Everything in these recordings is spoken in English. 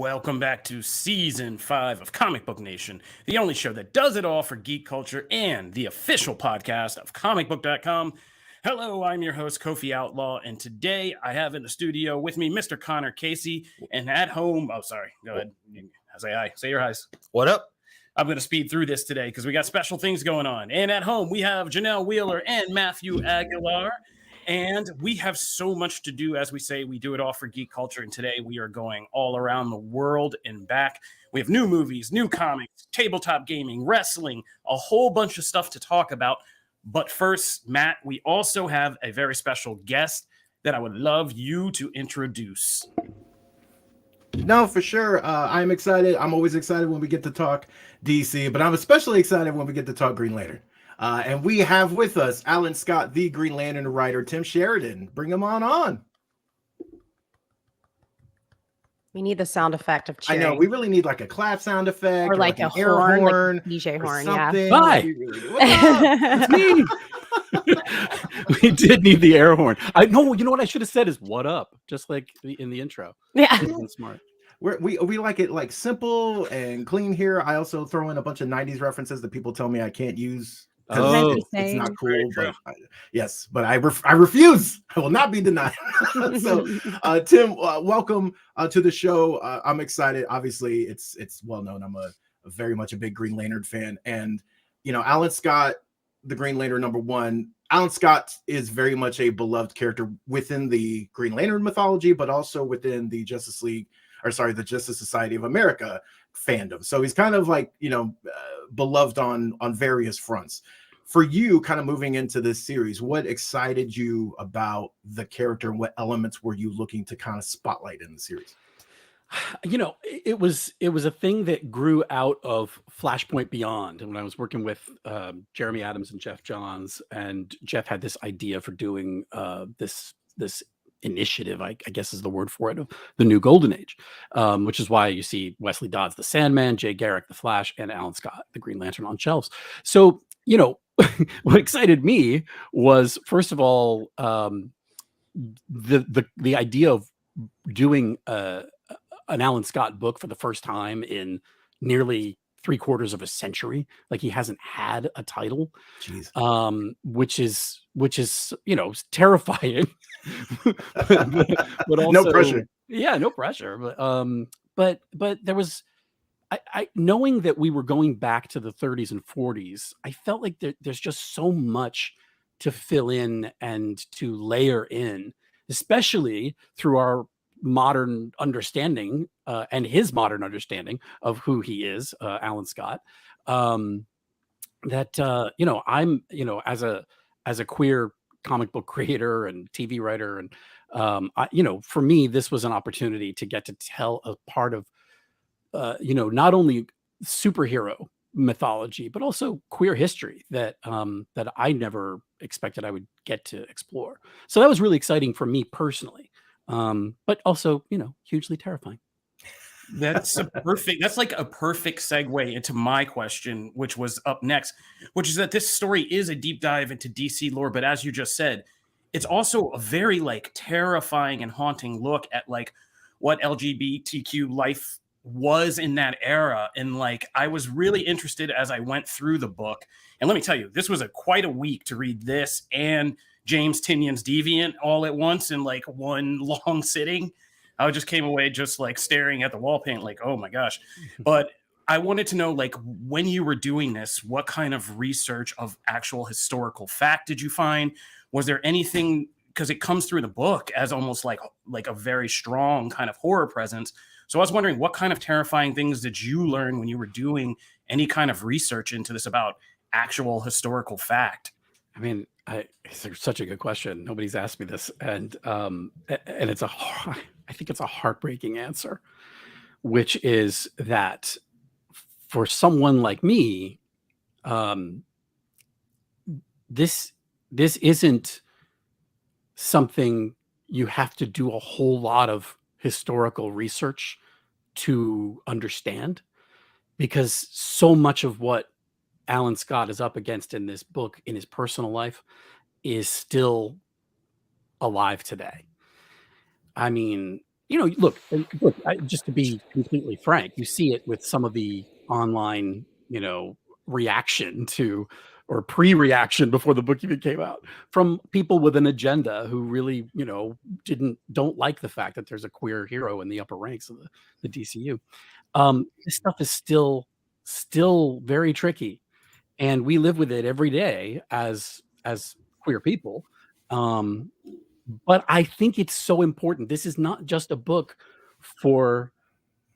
Welcome back to Season 5 of Comic Book Nation, the only show that does it all for geek culture and the official podcast of Comicbook.com. Hello, I'm your host, Kofi Outlaw, and today I have in the studio with me Mr. Connor Casey, and at home, go ahead, say hi, say your highs. What up? I'm going to speed through this today because we got special things going on. And at home, we have Janelle Wheeler and Matthew Aguilar. And we have so much to do. As we say, we do it all for geek culture. And today we are going all around the world and back. We have new movies, new comics, tabletop gaming, wrestling, a whole bunch of stuff to talk about. But first, Matt, we also have a very special guest that I would love you to introduce. No, for sure. I'm excited. I'm always excited when we get to talk DC, but I'm especially excited when we get to talk Green Lantern. And we have with us Alan Scott, the Green Lantern writer, Tim Sheridan. Bring him on. We need the sound effect of cheering. I know. We really need like a clap sound effect. Or like an a air horn, like DJ horn, something. yeah. Hi. It's me. We did need the air horn. You know what I should have said is "What up?" Just like in the intro. Yeah. Smart. We like it like simple and clean here. I also throw in a bunch of 90s references that people tell me I can't use. Oh, it's not cool, but I refuse. I will not be denied. So, Tim, welcome to the show. I'm excited. Obviously, it's well known. I'm a very much a big Green Lantern fan, and Alan Scott, the Green Lantern #1. Alan Scott is very much a beloved character within the Green Lantern mythology, but also within the the Justice Society of America fandom. So he's kind of like, beloved on various fronts. For you, kind of moving into this series, what excited you about the character and what elements were you looking to kind of spotlight in the series? It was a thing that grew out of Flashpoint Beyond. And when I was working with Jeremy Adams and Jeff Johns, and Jeff had this idea for doing this initiative, I guess is the word for it, of the new Golden Age, which is why you see Wesley Dodds, the Sandman, Jay Garrick, the Flash, and Alan Scott, the Green Lantern, on shelves. So, what excited me was, first of all, the idea of doing an Alan Scott book for the first time in nearly 3/4 of a century. Like, he hasn't had a title. Jeez. Which is terrifying. but also, no pressure. Yeah, no pressure. But there was, I knowing that we were going back to the 30s and 40s, I felt like there's just so much to fill in and to layer in, especially through our modern understanding and his modern understanding of who he is, Alan Scott. I'm as a queer comic book creator and TV writer, and for me, this was an opportunity to get to tell a part of not only superhero mythology but also queer history that I never expected I would get to explore. So that was really exciting for me personally, but also hugely terrifying. That's like a perfect segue into my question, which was up next, which is that this story is a deep dive into DC lore, but as you just said, it's also a very like terrifying and haunting look at like what LGBTQ life was in that era. And like, I was really interested as I went through the book. And let me tell you, this was quite a week to read this and James Tynion's Deviant all at once in like one long sitting. I just came away just like staring at the wall paint, like, oh my gosh. But I wanted to know, like, when you were doing this, what kind of research of actual historical fact did you find? Was there anything, because it comes through the book as almost like a very strong kind of horror presence. So I was wondering, what kind of terrifying things did you learn when you were doing any kind of research into this about actual historical fact? I mean, it's such a good question. Nobody's asked me this, and it's I think it's a heartbreaking answer, which is that for someone like me, this isn't something you have to do a whole lot of historical research to understand, because so much of what Alan Scott is up against in this book, in his personal life, is still alive today. I mean, just to be completely frank, you see it with some of the online, reaction to or pre-reaction before the book even came out from people with an agenda who really, don't like the fact that there's a queer hero in the upper ranks of the DCU. This stuff is still very tricky, and we live with it every day as queer people. But I think it's so important. This is not just a book for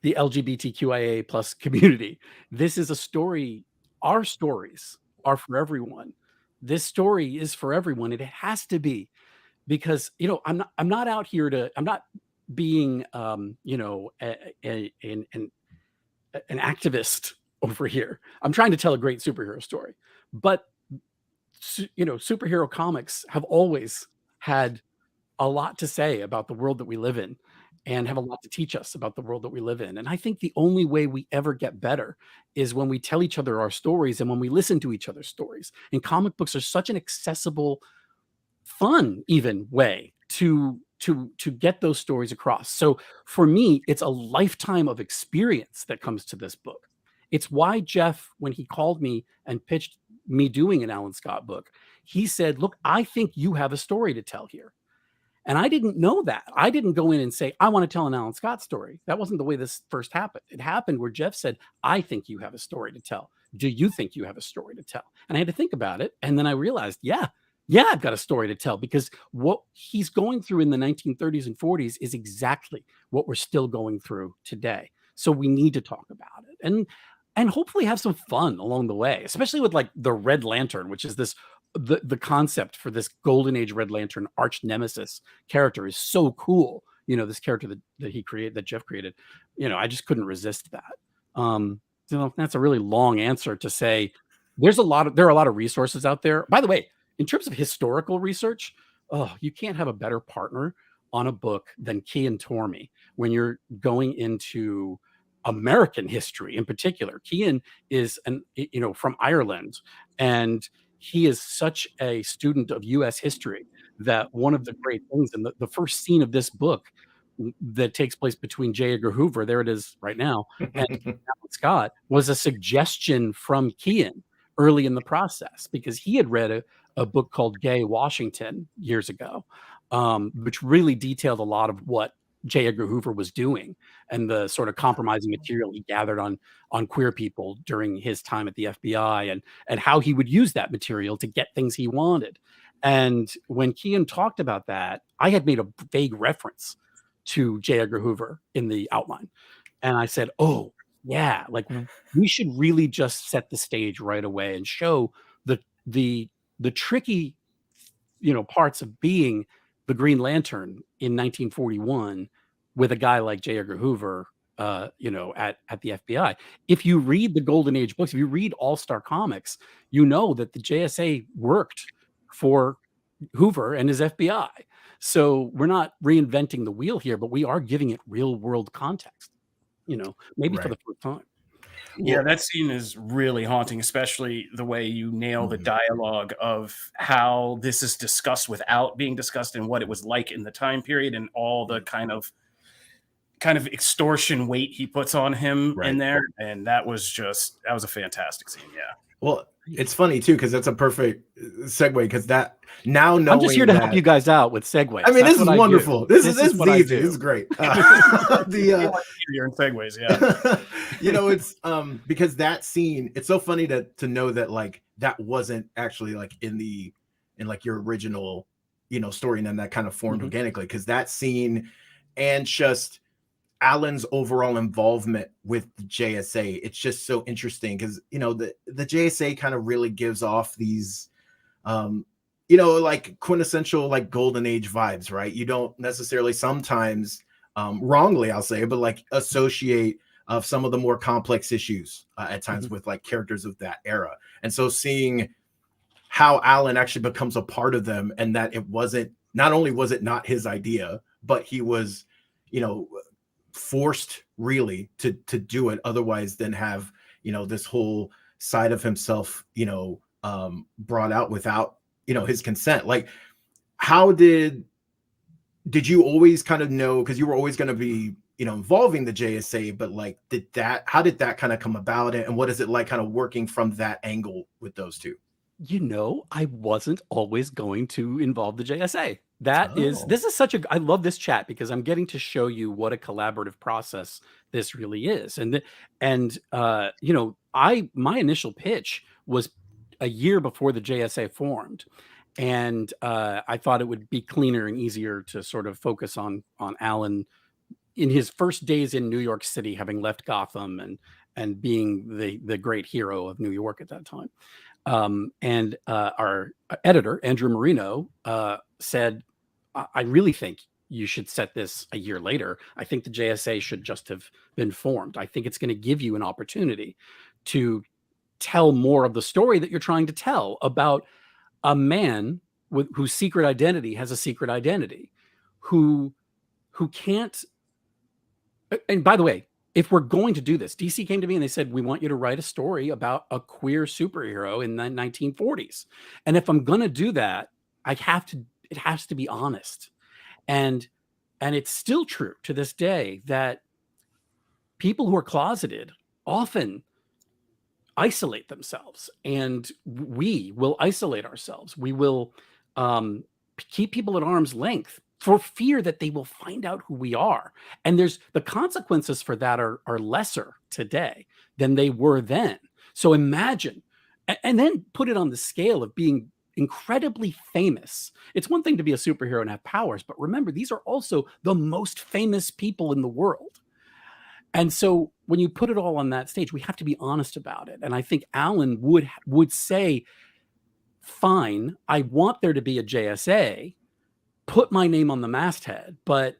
the LGBTQIA plus community. This is a story. Our stories are for everyone. This story is for everyone. It has to be, because I'm not out here to. I'm not being an activist over here. I'm trying to tell a great superhero story, but superhero comics have always had a lot to say about the world that we live in, and have a lot to teach us about the world that we live in. And I think the only way we ever get better is when we tell each other our stories and when we listen to each other's stories. And comic books are such an accessible, fun, even way to get those stories across. So for me, it's a lifetime of experience that comes to this book. It's why Jeff, when he called me and pitched me doing an Alan Scott book, he said, "Look, I think you have a story to tell here." And I didn't know that. I didn't go in and say, "I want to tell an Alan Scott story." That wasn't the way this first happened. It happened where Jeff said, "I think you have a story to tell. Do you think you have a story to tell?" And I had to think about it. And then I realized, yeah, I've got a story to tell, because what he's going through in the 1930s and 40s is exactly what we're still going through today. So we need to talk about it and hopefully have some fun along the way, especially with like the Red Lantern, which is the concept for this Golden Age Red Lantern arch nemesis character is so cool. This character that he created, that Jeff created, I just couldn't resist that. That's a really long answer to say there are a lot of resources out there. By the way, in terms of historical research, you can't have a better partner on a book than Cian Tormey when you're going into American history in particular. Cian is from Ireland, and he is such a student of U.S. history that one of the great things in the first scene of this book that takes place between J. Edgar Hoover, there it is right now, and Alan Scott, was a suggestion from Cian early in the process, because he had read a book called Gay Washington years ago, which really detailed a lot of what J. Edgar Hoover was doing and the sort of compromising material he gathered on queer people during his time at the FBI, and how he would use that material to get things he wanted. And when Cian talked about that, I had made a vague reference to J. Edgar Hoover in the outline. And I said, "Oh, yeah, like we should really just set the stage right away and show the tricky, parts of being the Green Lantern in 1941 with a guy like J. Edgar Hoover, at the FBI." If you read the Golden Age books, if you read All-Star Comics, you know that the JSA worked for Hoover and his FBI. So we're not reinventing the wheel here, but we are giving it real world context, maybe for the first time. Yeah, that scene is really haunting, especially the way you nail the dialogue of how this is discussed without being discussed, and what it was like in the time period, and all the kind of extortion weight he puts on him in there. And that was a fantastic scene. Yeah. Well, it's funny too, because that's a perfect segue, because that now knowing I'm just here to help you guys out with segues. I mean, this is wonderful. This is easy. This is great. You're in segues, yeah. It's because that scene, it's so funny to know that like that wasn't actually like in your original story, and then that kind of formed organically, because that scene and just Alan's overall involvement with the JSA, it's just so interesting, because the JSA kind of really gives off these like quintessential like Golden Age vibes, right? You don't necessarily sometimes wrongly, I'll say, but like associate of some of the more complex issues at times with like characters of that era. And so seeing how Alan actually becomes a part of them, and that it wasn't, not only was it not his idea, but he was forced really to do it otherwise than have this whole side of himself brought out without his consent. Like, how did did you always kind of know, because you were always going to be, involving the JSA, but like, how did that kind of come about, and what is it like kind of working from that angle with those two? I wasn't always going to involve the JSA. This is I love this chat because I'm getting to show you what a collaborative process this really is. My initial pitch was a year before the JSA formed. And I thought it would be cleaner and easier to sort of focus on Alan in his first days in New York City, having left Gotham and being the great hero of New York at that time. Our editor, Andrew Marino, said, I really think you should set this a year later. I think the JSA should just have been formed. I think it's going to give you an opportunity to tell more of the story that you're trying to tell about a man whose secret identity has a secret identity, who can't. And by the way, if we're going to do this, DC came to me and they said, we want you to write a story about a queer superhero in the 1940s. And if I'm going to do that, it has to be honest. And it's still true to this day that people who are closeted often isolate themselves, and we will isolate ourselves. We will keep people at arm's length for fear that they will find out who we are. And the consequences for that are lesser today than they were then. So imagine, and then put it on the scale of being incredibly famous. It's one thing to be a superhero and have powers, but remember, these are also the most famous people in the world. And so when you put it all on that stage, we have to be honest about it. And I think Alan would say, fine, I want there to be a JSA, put my name on the masthead, but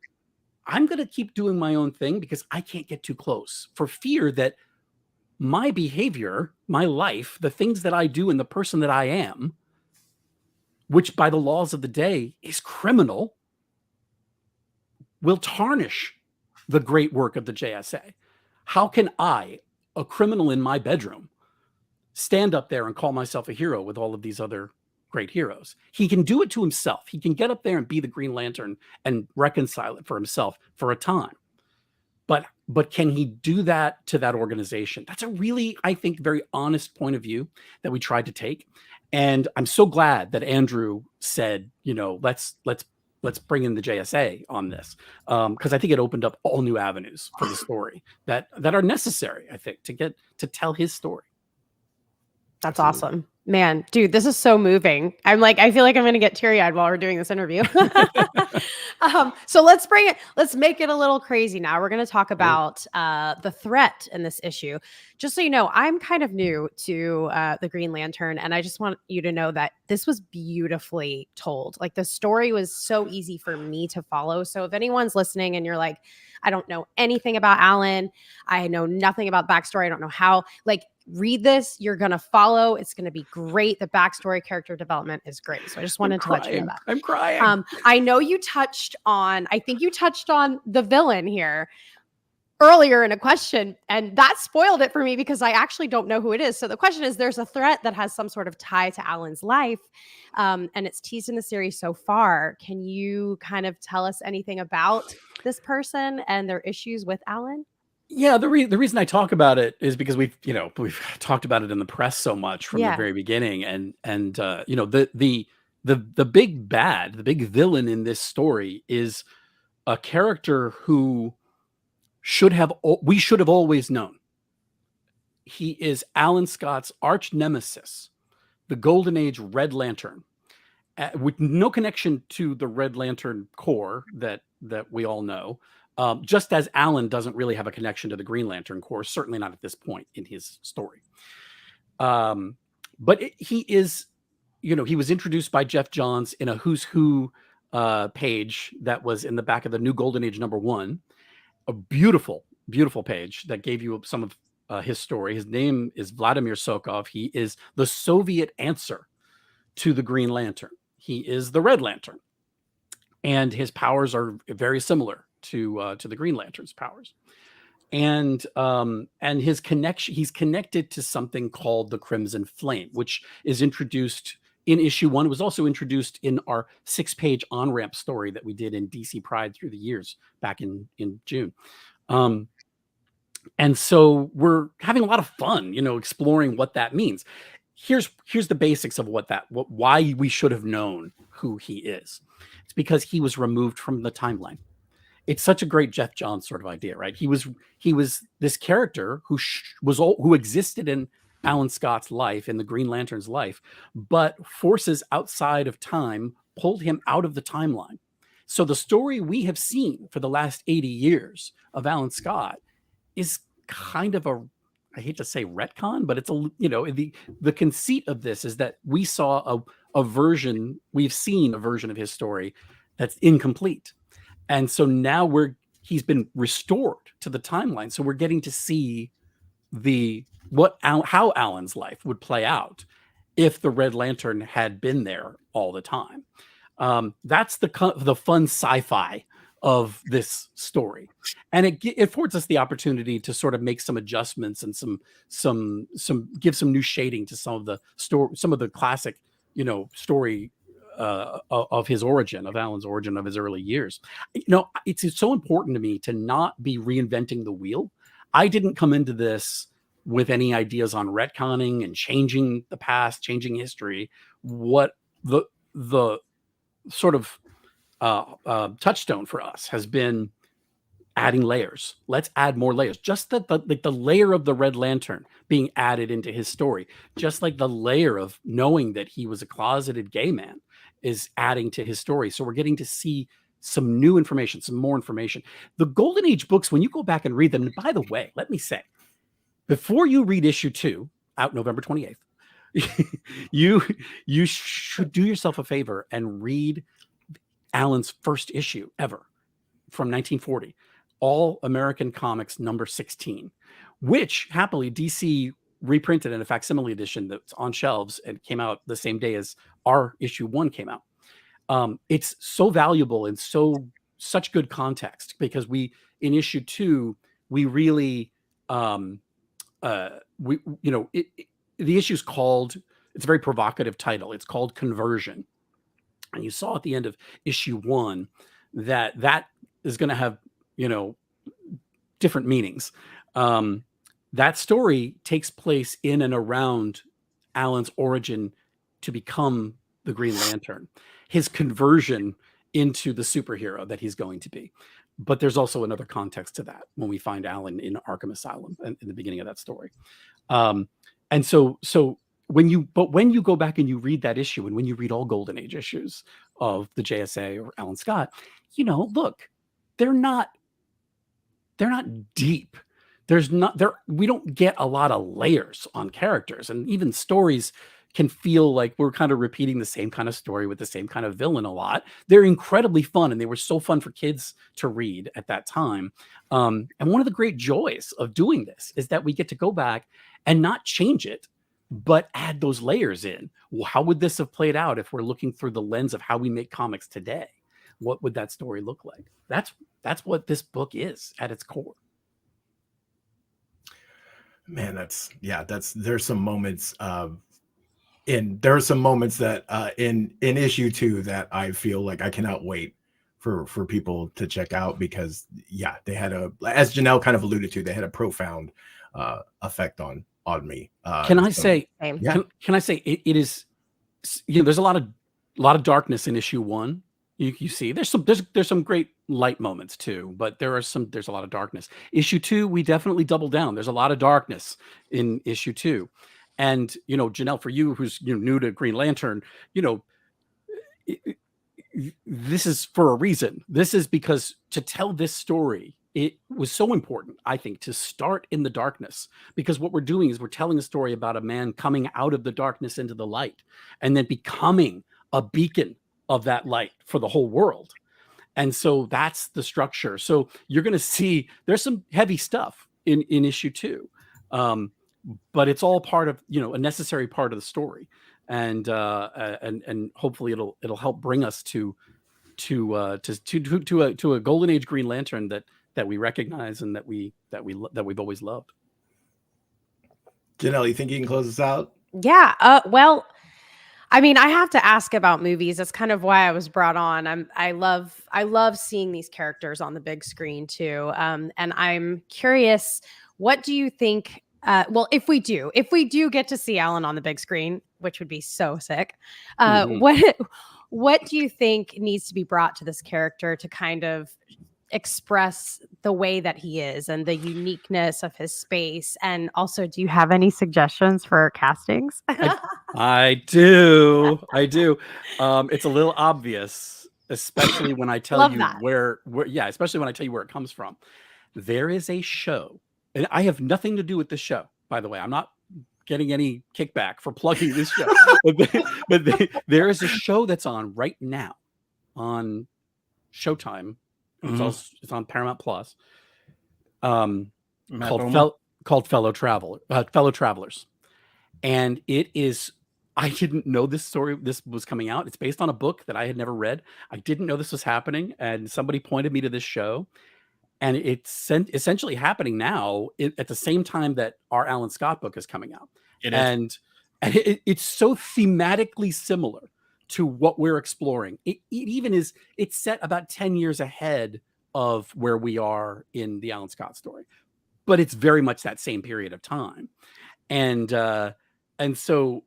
I'm going to keep doing my own thing because I can't get too close for fear that my behavior, my life, the things that I do and the person that I am, which by the laws of the day is criminal, will tarnish the great work of the JSA. How can I, a criminal in my bedroom, stand up there and call myself a hero with all of these other great heroes? He can do it to himself. He can get up there and be the Green Lantern and reconcile it for himself for a time. But can he do that to that organization? That's a really, I think, very honest point of view that we tried to take. And I'm so glad that Andrew said, let's bring in the JSA on this, because I think it opened up all new avenues for the story that are necessary, I think, to tell his story. That's awesome. Man, dude, this is so moving. I feel like I'm going to get teary-eyed while we're doing this interview. So let's make it a little crazy now. We're going to talk about the threat in this issue. Just so you know, I'm kind of new to the Green Lantern, and I just want you to know that this was beautifully told. Like, the story was so easy for me to follow. So if anyone's listening and you're like, I don't know anything about Alan, I know nothing about backstory, I don't know how, read this, you're going to follow. It's going to be great. The backstory, character development is great. So I just wanted to let you know that. I'm crying. I know you touched on the villain here earlier in a question, and that spoiled it for me because I actually don't know who it is. So the question is, there's a threat that has some sort of tie to Alan's life, and it's teased in the series so far. Can you kind of tell us anything about this person and their issues with Alan? Yeah, the reason I talk about it is because we've talked about it in the press so much from the very beginning, and the big bad, the big villain in this story is a character who we should have always known. He is Alan Scott's arch nemesis, the Golden Age Red Lantern, with no connection to the Red Lantern Corps that we all know. Just as Alan doesn't really have a connection to the Green Lantern Corps, certainly not at this point in his story. But he is, he was introduced by Jeff Johns in a Who's Who page that was in the back of the New Golden Age #1. A beautiful, beautiful page that gave you some of his story. His name is Vladimir Sokov. He is the Soviet answer to the Green Lantern. He is the Red Lantern. And his powers are very similar to the Green Lantern's powers, and he's connected to something called the Crimson Flame, which is introduced in issue 1. It was also introduced in our 6-page on-ramp story that we did in DC Pride through the years back in June. And so we're having a lot of fun, exploring what that means. Here's the basics of why we should have known who he is. It's because he was removed from the timeline. It's such a great Jeff Johns sort of idea, right? He was this character who existed in Alan Scott's life, in the Green Lantern's life, but forces outside of time pulled him out of the timeline. So the story we have seen for the last 80 years of Alan Scott is kind of I hate to say retcon, but it's the conceit of this is that we've seen a version of his story that's incomplete. And so now he's been restored to the timeline. So we're getting to see how Alan's life would play out if the Red Lantern had been there all the time. That's the fun sci-fi of this story, and it affords us the opportunity to sort of make some adjustments and give some new shading to some of the classic story of his origin, of Alan's origin, of his early years. It's so important to me to not be reinventing the wheel. I didn't come into this with any ideas on retconning and changing the past, changing history. What the sort of touchstone for us has been adding layers. Let's add more layers. Just the layer of the Red Lantern being added into his story, just like the layer of knowing that he was a closeted gay man is adding to his story. So we're getting to see some new information, some more information. The Golden Age books, when you go back and read them, and by the way, let me say, before you read issue 2, out November 28th, you should do yourself a favor and read Alan's first issue ever from 1940, All American Comics number 16, which happily DC reprinted in a facsimile edition that's on shelves and came out the same day as our issue 1 came out. It's so valuable and such good context, because in issue 2 we really the issue's called, it's a very provocative title. It's called Conversion. And you saw at the end of issue 1 that is going to have, different meanings. That story takes place in and around Alan's origin to become the Green Lantern, his conversion into the superhero that he's going to be. But there's also another context to that when we find Alan in Arkham Asylum in the beginning of that story. And so when you go back and you read that issue, and when you read all Golden Age issues of the JSA or Alan Scott, look, they're not deep. We don't get a lot of layers on characters, and even stories can feel like we're kind of repeating the same kind of story with the same kind of villain a lot. They're incredibly fun, and they were so fun for kids to read at that time. And one of the great joys of doing this is that we get to go back and not change it, but add those layers in. Well, how would this have played out if we're looking through the lens of how we make comics today? What would that story look like? That's what this book is at its core. Man, there's some moments there are some moments that in issue 2 that I feel like I cannot wait for people to check out, because they had as Janelle kind of alluded to, they had a profound effect on me. Can I say it is, there's a lot of darkness in issue 1. You see there's some great light moments too, but there's a lot of darkness. Issue 2, we definitely double down. There's a lot of darkness in issue 2. And, Janelle, for you who's new to Green Lantern, this is for a reason. This is because to tell this story, it was so important, I think, to start in the darkness, because what we're doing is we're telling a story about a man coming out of the darkness into the light and then becoming a beacon of that light for the whole world. And so that's the structure. So you're going to see there's some heavy stuff in issue 2. But it's all part of, a necessary part of the story. And hopefully it'll help bring us to a Golden Age Green Lantern that we recognize and that we've always loved. Janelle, you think you can close us out? Yeah. Well, I mean, I have to ask about movies. That's kind of why I was brought on. I love seeing these characters on the big screen too. And I'm curious, what do you think? Well, if we do get to see Alan on the big screen, which would be so sick, what do you think needs to be brought to this character to kind of express the way that he is and the uniqueness of his space? And also, do you have any suggestions for castings? I do. It's a little obvious, especially when I tell Love you that. where especially when I tell you where it comes from. There is a show, and I have nothing to do with this show, by the way. I'm not getting any kickback for plugging this show. but there is a show that's on right now on Showtime. It's on Paramount Plus. Called Fellow Travelers. And it is, I didn't know this was coming out. It's based on a book that I had never read. I didn't know this was happening, and somebody pointed me to this show. And it's essentially happening now at the same time that our Alan Scott book is coming out. It's so thematically similar to what we're exploring. It's set about 10 years ahead of where we are in the Alan Scott story, but it's very much that same period of time. And so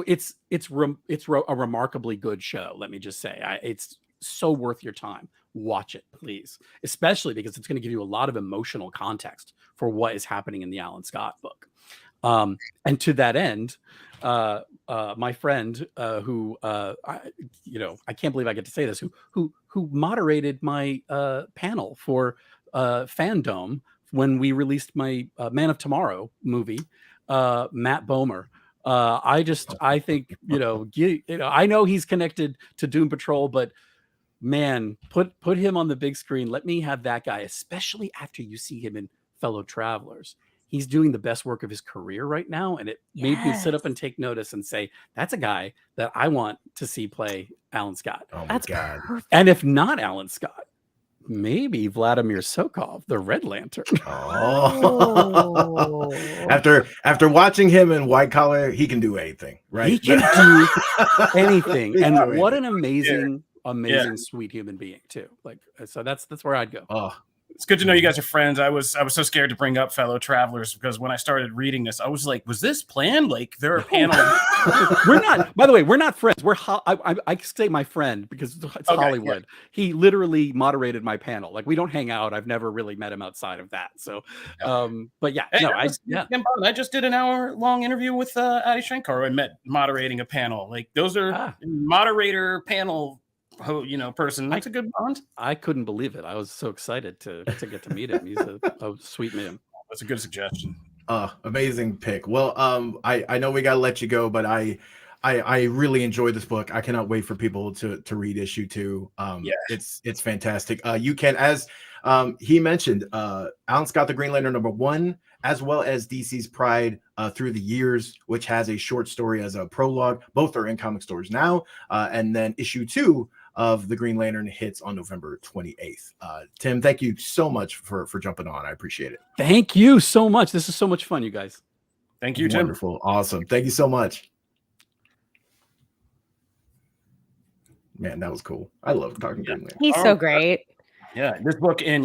it's a remarkably good show. Let me just say, it's so worth your time. Watch it, please, especially because it's going to give you a lot of emotional context for what is happening in the Alan Scott book. And to that end, my friend who I can't believe I get to say this, who moderated my panel for Fandom when we released my Man of Tomorrow movie, Matt Bomer. I think I know he's connected to Doom Patrol, but man, put him on the big screen. Let me have that guy, especially after you see him in Fellow Travelers. He's doing the best work of his career right now, and it made me sit up and take notice and say, that's a guy that I want to see play Alan Scott. Oh my God. Perfect. And if not Alan Scott, maybe Vladimir Sokov, the Red Lantern. Oh. After watching him in White Collar, he can do anything, right? He can do anything. And do what anything. an amazing, sweet human being too. Like, so that's where I'd go. Oh. It's good to know you guys are friends. I was so scared to bring up Fellow Travelers because when I started reading this, I was like, was this planned? Like, there are panels. We're not, by the way, we're not friends. I say my friend because it's Hollywood. Yeah. He literally moderated my panel. Like, we don't hang out. I've never really met him outside of that. So, but yeah, hey, I just did an hour-long interview with Adi Shankar. I met moderating a panel. Like, those are moderator panel person. That's a good bond. I couldn't believe it. I was so excited to get to meet him. He's a sweet man. That's a good suggestion. Amazing pick. Well, I know we gotta let you go, but I really enjoyed this book. I cannot wait for people to read issue 2. It's fantastic. You can, as he mentioned, Alan Scott the Green Lantern #1, as well as DC's Pride Through the Years, which has a short story as a prologue. Both are in comic stores now. And then issue 2 of the Green Lantern hits on November 28th. Tim, thank you so much for jumping on. I appreciate it. Thank you so much. This is so much fun, you guys. Thank you, Tim. Wonderful. Awesome. Thank you so much. Man, that was cool. I love talking Green Lantern. He's so great. Yeah, this book, and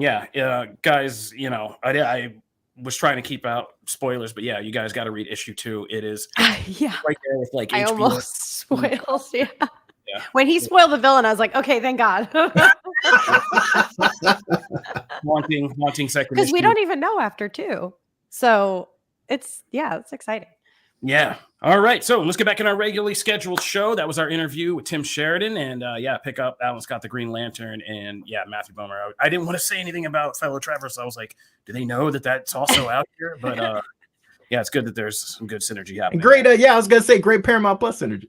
guys, I was trying to keep out spoilers, but you guys got to read issue 2. It is right there with like I HBO. Almost spoiled. Yeah. When he spoiled the villain, I was like, okay, thank God. wanting second because we don't even know after 2, so it's exciting. Yeah. All right. So let's get back in our regularly scheduled show. That was our interview with Tim Sheridan, and pick up Alan Scott the Green Lantern and Matthew Bomer. I didn't want to say anything about Fellow Travelers. So I was like, do they know that that's also out here? But it's good that there's some good synergy happening. Great. I was gonna say great Paramount Plus synergy.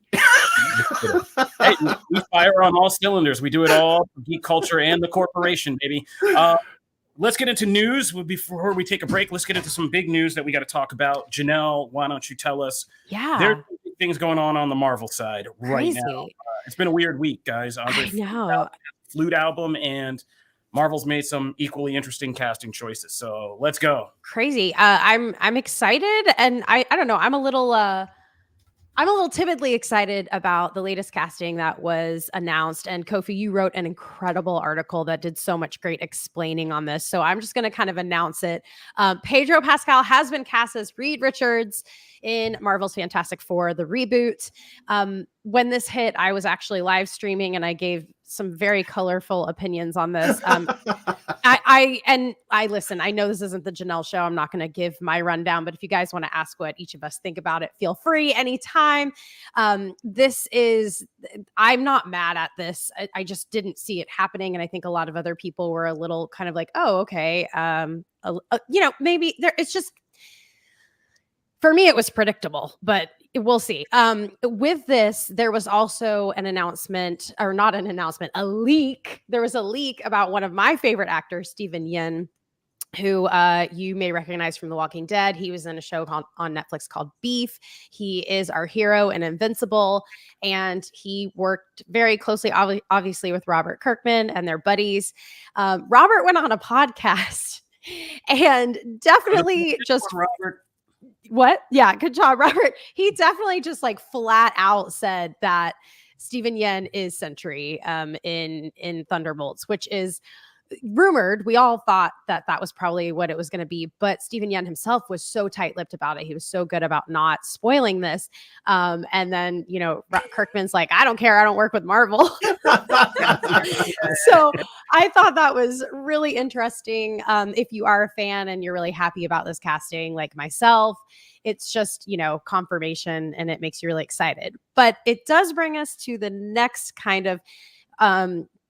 Hey, we fire on all cylinders. We do it all for geek culture and the corporation, baby. Let's get into news. Before we take a break, let's get into some big news that we got to talk about. Janelle, why don't you tell us? Yeah. There are things going on the Marvel side right now. It's been a weird week, guys. I know. Flute album, and Marvel's made some equally interesting casting choices. So let's go. Crazy. I'm excited, and I don't know. I'm a I'm a little timidly excited about the latest casting that was announced. And Kofi, you wrote an incredible article that did so much great explaining on this. So I'm just going to kind of announce it. Pedro Pascal has been cast as Reed Richards in Marvel's Fantastic Four, the reboot. When this hit, I was actually live streaming and I gave some very colorful opinions on this. I listen, I know this isn't the Janelle show. I'm not going to give my rundown, but if you guys want to ask what each of us think about it, feel free anytime. I'm not mad at this. I just didn't see it happening. And I think a lot of other people were a little kind of like, oh, okay. Maybe it's just, for me, it was predictable, but we'll see. With this, there was also an announcement, or not an announcement, a leak. There was a leak about one of my favorite actors, Steven Yeun, who you may recognize from The Walking Dead. He was in a show on Netflix called Beef. He is our hero in Invincible, and he worked very closely, obviously, with Robert Kirkman and their buddies. Robert went on a podcast and definitely just... Robert. What? Yeah, good job, Robert. He definitely just like flat out said that Steven Yeun is Sentry in Thunderbolts, which is rumored. We all thought that was probably what it was going to be, but Steven Yeun himself was so tight-lipped about it. He was so good about not spoiling this. And then, Kirkman's like, I don't care. I don't work with Marvel. So I thought that was really interesting. If you are a fan and you're really happy about this casting, like myself, it's just, confirmation, and it makes you really excited. But it does bring us to the next kind of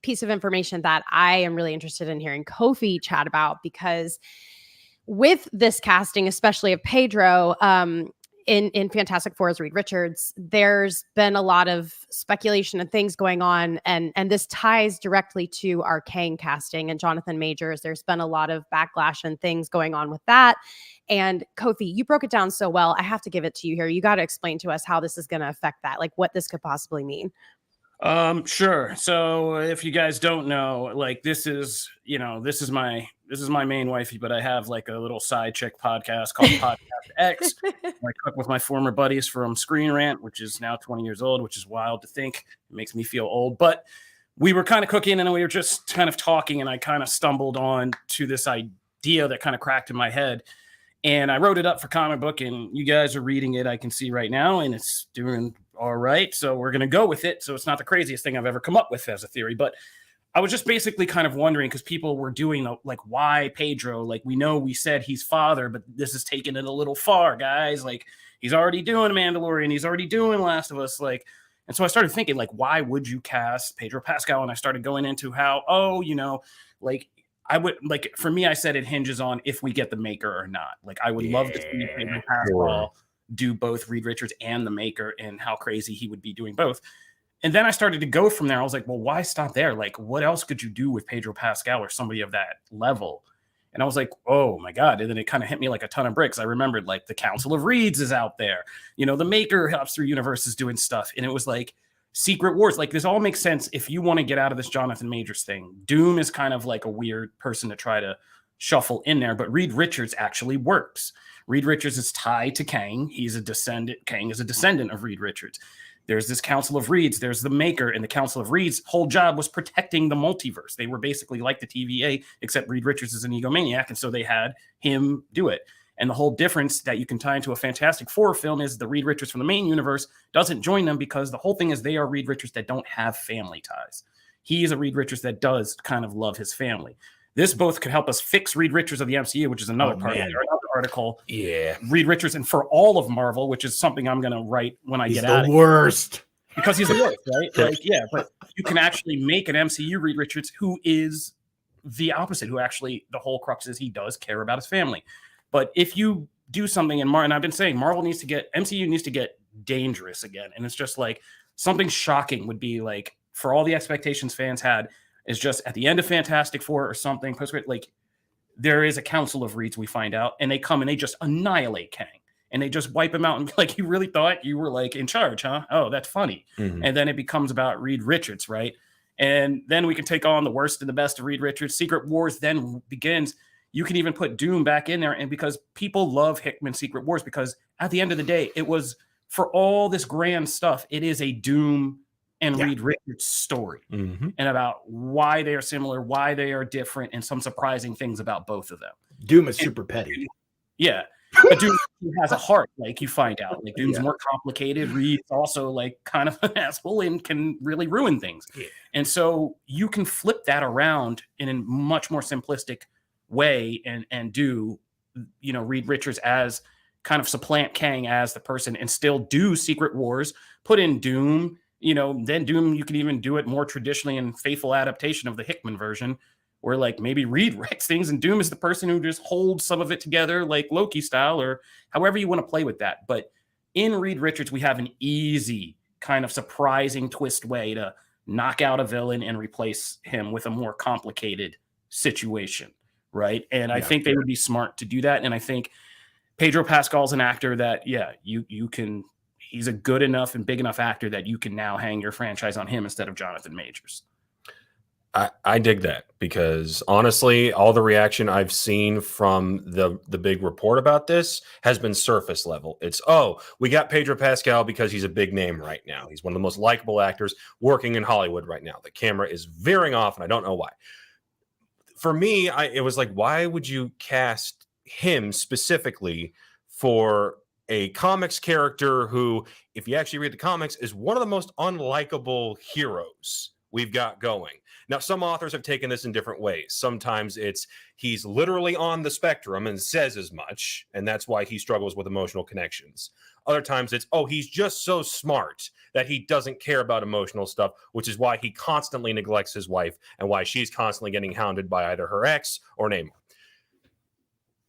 piece of information that I am really interested in hearing Kofi chat about, because with this casting, especially of Pedro, in Fantastic Four as Reed Richards, there's been a lot of speculation and things going on, and this ties directly to our Kang casting and Jonathan Majors. There's been a lot of backlash and things going on with that. And Kofi, you broke it down so well. I have to give it to you here. You got to explain to us how this is going to affect that, like what this could possibly mean. Sure. So if you guys don't know, like this is my main wifey, but I have like a little side chick podcast called Podcast X. I cook with my former buddies from Screen Rant, which is now 20 years old, which is wild to think. It makes me feel old, but we were kind of cooking and we were just kind of talking, and I kind of stumbled on to this idea that kind of cracked in my head. And I wrote it up for Comic Book, and you guys are reading it, I can see right now, and it's doing all right. So we're going to go with it. So it's not the craziest thing I've ever come up with as a theory, but I was just basically kind of wondering, because people were doing like, why Pedro? Like, we said he's father, but this is taking it a little far, guys. Like, he's already doing Mandalorian. He's already doing Last of Us. Like, and so I started thinking, like, why would you cast Pedro Pascal? And I started going into how, like, I would, like, for me, I said it hinges on if we get the Maker or not. Like, I would love to see Pedro Pascal do both Reed Richards and the Maker, and how crazy he would be doing both. And then I started to go from there. I was like, well, why stop there? Like, what else could you do with Pedro Pascal or somebody of that level? And I was like, oh my God. And then it kind of hit me like a ton of bricks. I remembered, like, the Council of Reeds is out there. The Maker helps through universes doing stuff. And it was like Secret Wars. Like, this all makes sense if you want to get out of this Jonathan Majors thing. Doom is kind of like a weird person to try to shuffle in there, but Reed Richards actually works. Reed Richards is tied to Kang. He's a descendant. Kang is a descendant of Reed Richards. There's this Council of Reeds. There's the Maker, and the Council of Reeds' whole job was protecting the multiverse. They were basically like the TVA, except Reed Richards is an egomaniac, and so they had him do it. And the whole difference that you can tie into a Fantastic Four film is the Reed Richards from the main universe doesn't join them, because the whole thing is they are Reed Richards that don't have family ties. He is a Reed Richards that does kind of love his family. This both could help us fix Reed Richards of the MCU, which is another part of another article. Yeah. Reed Richards, and for all of Marvel, which is something I'm going to write when I get out of the worst. Because he's the worst, right? Like, yeah, but you can actually make an MCU Reed Richards who is the opposite, who actually, the whole crux is he does care about his family. But if you do something and I've been saying MCU needs to get dangerous again. And it's just like something shocking would be like, for all the expectations fans had, is just at the end of Fantastic Four or something, like there is a Council of Reeds, we find out, and they come and they just annihilate Kang. And they just wipe him out and be like, you really thought you were like in charge, huh? Oh, that's funny. Mm-hmm. And then it becomes about Reed Richards, right? And then we can take on the worst and the best of Reed Richards. Secret Wars then begins. You can even put Doom back in there. And because people love Hickman's Secret Wars, because at the end of the day, it was for all this grand stuff, it is a Doom and Yeah. Reed Richards story, Mhm. and about why they are similar, why they are different, and some surprising things about both of them. Doom is super petty. Yeah. But Doom has a heart, like you find out. Like Doom's Yeah. more complicated. Reed's also like kind of an asshole and can really ruin things. Yeah. And so you can flip that around in a much more simplistic way and do, you know, Reed Richards as kind of supplant Kang as the person and still do Secret Wars, put in Doom, you know, then Doom, you can even do it more traditionally in faithful adaptation of the Hickman version, where like maybe Reed writes things and Doom is the person who just holds some of it together, like Loki style, or however you want to play with that. But in Reed Richards, we have an easy kind of surprising twist way to knock out a villain and replace him with a more complicated situation, right? And I Yeah. think they would be smart to do that. And I think Pedro Pascal's an actor that, yeah, you can, he's a good enough and big enough actor that you can now hang your franchise on him instead of Jonathan Majors. I dig that, because honestly, all the reaction I've seen from the big report about this has been surface level. It's, oh, we got Pedro Pascal because he's a big name right now. He's one of the most likable actors working in Hollywood right now. The camera is veering off, and I don't know why. For me, it was like, why would you cast him specifically for a comics character who, if you actually read the comics, is one of the most unlikable heroes we've got going? Now, some authors have taken this in different ways. Sometimes it's he's literally on the spectrum and says as much, and that's why he struggles with emotional connections. Other times it's, oh, he's just so smart that he doesn't care about emotional stuff, which is why he constantly neglects his wife and why she's constantly getting hounded by either her ex or Namor.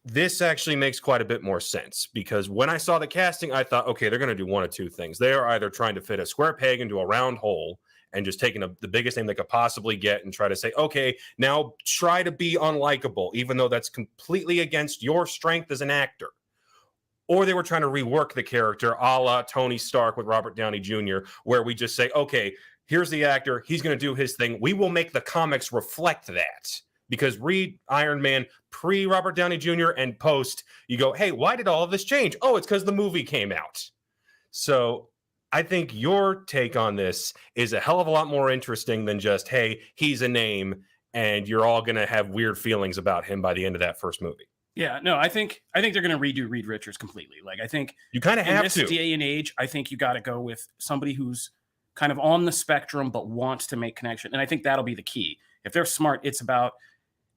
This actually makes quite a bit more sense, because when I saw the casting, I thought, okay, they're going to do one of two things. They are either trying to fit a square peg into a round hole and just taking the biggest name they could possibly get and try to say, okay, now try to be unlikable, even though that's completely against your strength as an actor. Or they were trying to rework the character a la Tony Stark with Robert Downey Jr., where we just say, okay, here's the actor, he's going to do his thing. We will make the comics reflect that. Because read Iron Man pre-Robert Downey Jr. and post, you go, hey, why did all of this change? Oh, it's because the movie came out. So I think your take on this is a hell of a lot more interesting than just, hey, he's a name and you're all going to have weird feelings about him by the end of that first movie. Yeah, no, I think they're going to redo Reed Richards completely. Like, I think You kind of in have this to. day and age, I think you got to go with somebody who's kind of on the spectrum but wants to make connection. And I think that'll be the key. If they're smart, it's about,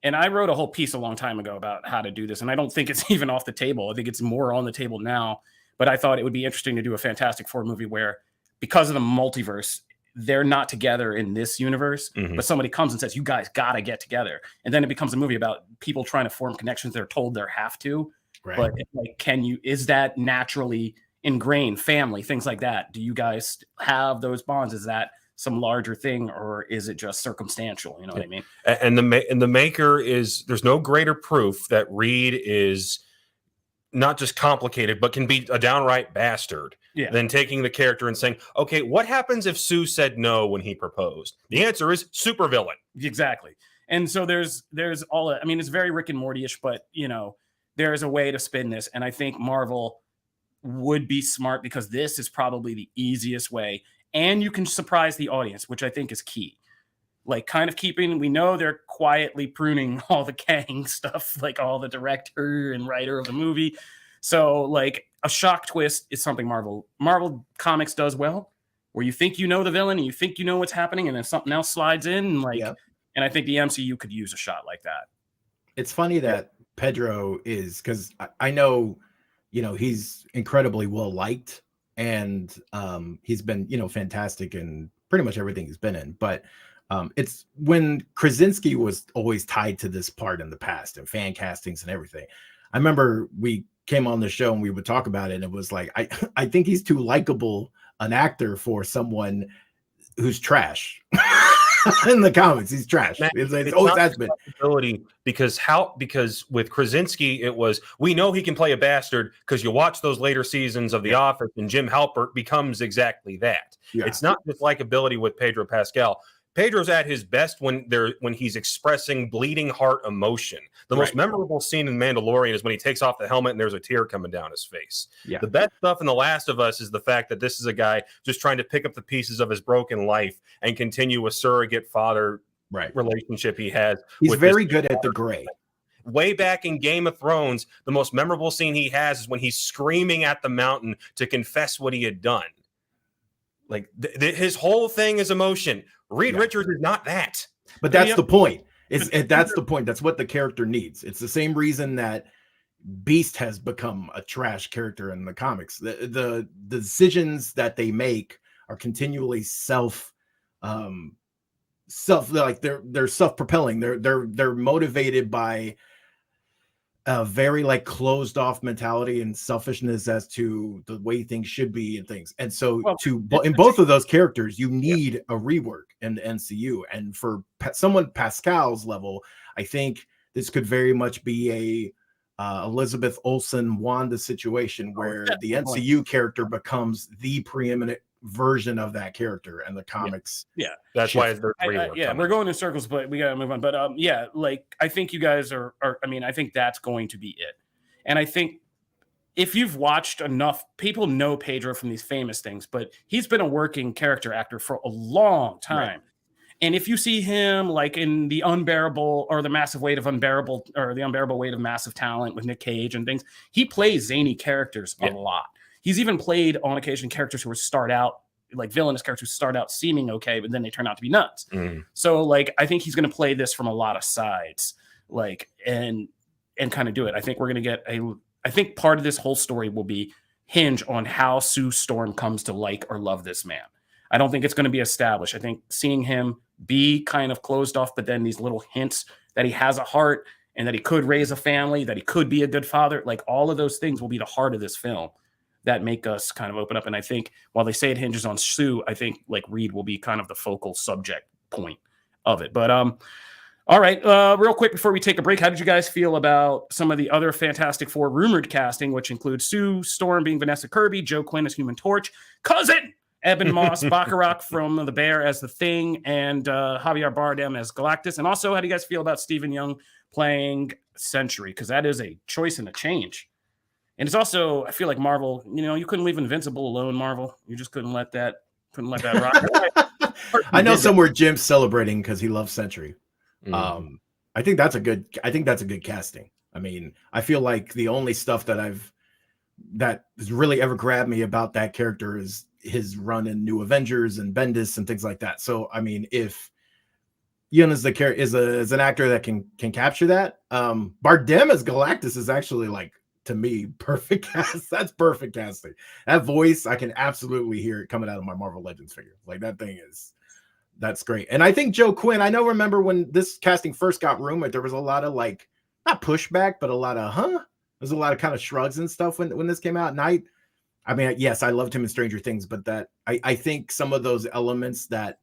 and I wrote a whole piece a long time ago about how to do this, and I don't think it's even off the table. I think it's more on the table now, but I thought it would be interesting to do a Fantastic Four movie where, because of the multiverse, they're not together in this universe, but somebody comes and says, you guys got to get together. And then it becomes a movie about people trying to form connections they're told they have to. Right. But like, is that naturally ingrained, family, things like that? Do you guys have those bonds? Is that some larger thing, or is it just circumstantial? You know what I mean? And the maker is, there's no greater proof that Reed is not just complicated, but can be a downright bastard than taking the character and saying, okay, what happens if Sue said no when he proposed? The answer is supervillain. Exactly. And so there's all, I mean, it's very Rick and Morty-ish, but you know, there's a way to spin this. And I think Marvel would be smart, because this is probably the easiest way. And you can surprise the audience, which I think is key. Like, kind of keeping, we know they're quietly pruning all the Kang stuff, like all the director and writer of the movie. So like a shock twist is something Marvel Comics does well, where you think you know the villain and you think you know what's happening, and then something else slides in. And like, and I think the MCU could use a shot like that. It's funny that Pedro is, because I know, you know, he's incredibly well liked, and he's been, you know, fantastic in pretty much everything he's been in. But it's when Krasinski was always tied to this part in the past and fan castings and everything. I remember we came on the show and we would talk about it, and it was like, I think he's too likable an actor for someone who's trash. In the comics, he's trash. It's always has been. Because with Krasinski, it was, we know he can play a bastard because you watch those later seasons of The Office, and Jim Halpert becomes exactly that. It's not just likability with Pedro Pascal. Pedro's at his best when he's expressing bleeding heart emotion. The most memorable scene in Mandalorian is when he takes off the helmet and there's a tear coming down his face. Yeah. The best stuff in The Last of Us is the fact that this is a guy just trying to pick up the pieces of his broken life and continue a surrogate father relationship he has. He's very good at the gray. Way back in Game of Thrones, the most memorable scene he has is when he's screaming at the mountain to confess what he had done. Like his whole thing is emotion. Reed Richards is not that. But that's the point. That's the point. That's what the character needs. It's the same reason that Beast has become a trash character in the comics. The decisions that they make are continually like they're self-propelling. They're motivated by a very like closed off mentality and selfishness as to the way things should be and things. And so in both of those characters, you need a rework in the MCU. And for someone Pascal's level, I think this could very much be a Elizabeth Olsen Wanda situation where the MCU character becomes the preeminent version of that character and the comics. That's why there's rework. We're going in circles, but we gotta move on. But like I think you guys are I mean, I think that's going to be it. And I think if you've watched enough, people know Pedro from these famous things, but he's been a working character actor for a long time. And if you see him like in the unbearable or the massive weight of unbearable or the unbearable weight of massive talent with Nick Cage and things, he plays zany characters a lot. He's even played on occasion characters who start out like villainous characters who start out seeming okay, but then they turn out to be nuts. So like, I think he's going to play this from a lot of sides, like, and kind of do it. I think we're going to get I think part of this whole story will be hinge on how Sue Storm comes to like or love this man. I don't think it's going to be established. I think seeing him be kind of closed off, but then these little hints that he has a heart and that he could raise a family, that he could be a good father, like all of those things will be the heart of this film that make us kind of open up. And I think while they say it hinges on Sue, I think like Reed will be kind of the focal subject point of it. But all right, real quick before we take a break, how did you guys feel about some of the other Fantastic Four rumored casting, which includes Sue Storm being Vanessa Kirby, Joe Quinn as Human Torch, cousin Eben Moss Bacharach from The Bear as the Thing, and Javier Bardem as Galactus? And also, how do you guys feel about Stephen Yeun playing Sentry? Because that is a choice and a change. And it's also, I feel like Marvel, you couldn't leave Invincible alone, Marvel. You just couldn't let that rock. I know somewhere Jim's celebrating because he loves Sentry. I think that's a good casting. I mean, I feel like the only stuff that has really ever grabbed me about that character is his run in New Avengers and Bendis and things like that. So, I mean, if Yeun is an actor that can capture that, Bardem as Galactus is actually like, to me, perfect cast. That's perfect casting. That voice, I can absolutely hear it coming out of my Marvel Legends figure. Like that's great. And I think Joe Quinn, remember when this casting first got rumored, there was a lot of like, not pushback, but a lot of, there's a lot of kind of shrugs and stuff when this came out. And I mean, yes, I loved him in Stranger Things, but that I think some of those elements that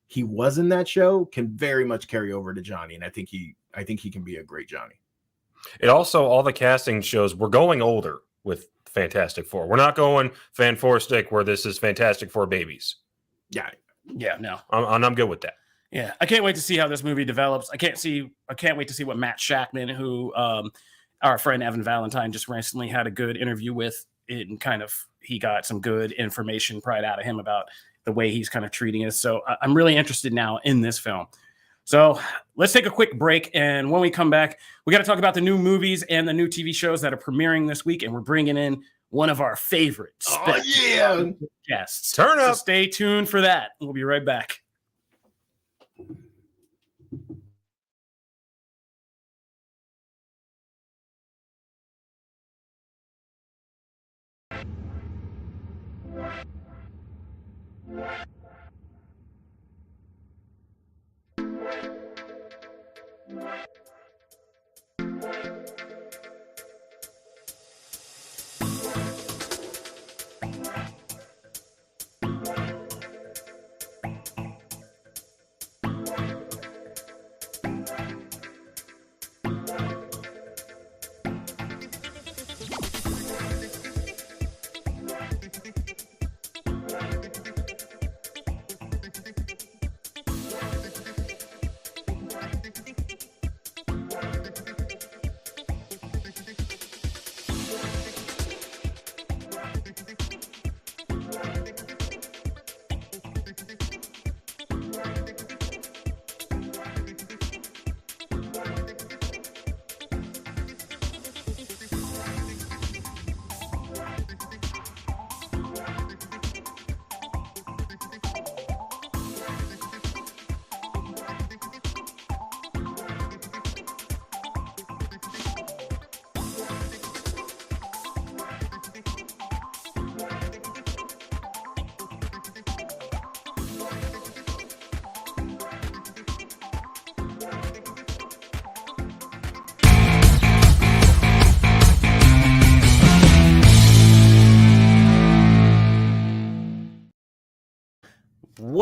he was in that show can very much carry over to Johnny. And I think he can be a great Johnny. It also, all the casting shows, we're going older with Fantastic Four. We're not going Fan Four Stick where this is Fantastic Four babies. Yeah, no. I'm good with that. Yeah, I can't wait to see how this movie develops. I can't wait to see what Matt Shackman, who our friend Evan Valentine just recently had a good interview with, and kind of he got some good information right out of him about the way he's kind of treating it. So I'm really interested now in this film. So let's take a quick break. And when we come back, we got to talk about the new movies and the new TV shows that are premiering this week. And we're bringing in one of our favorites. Guests. Turn up. So stay tuned for that. We'll be right back.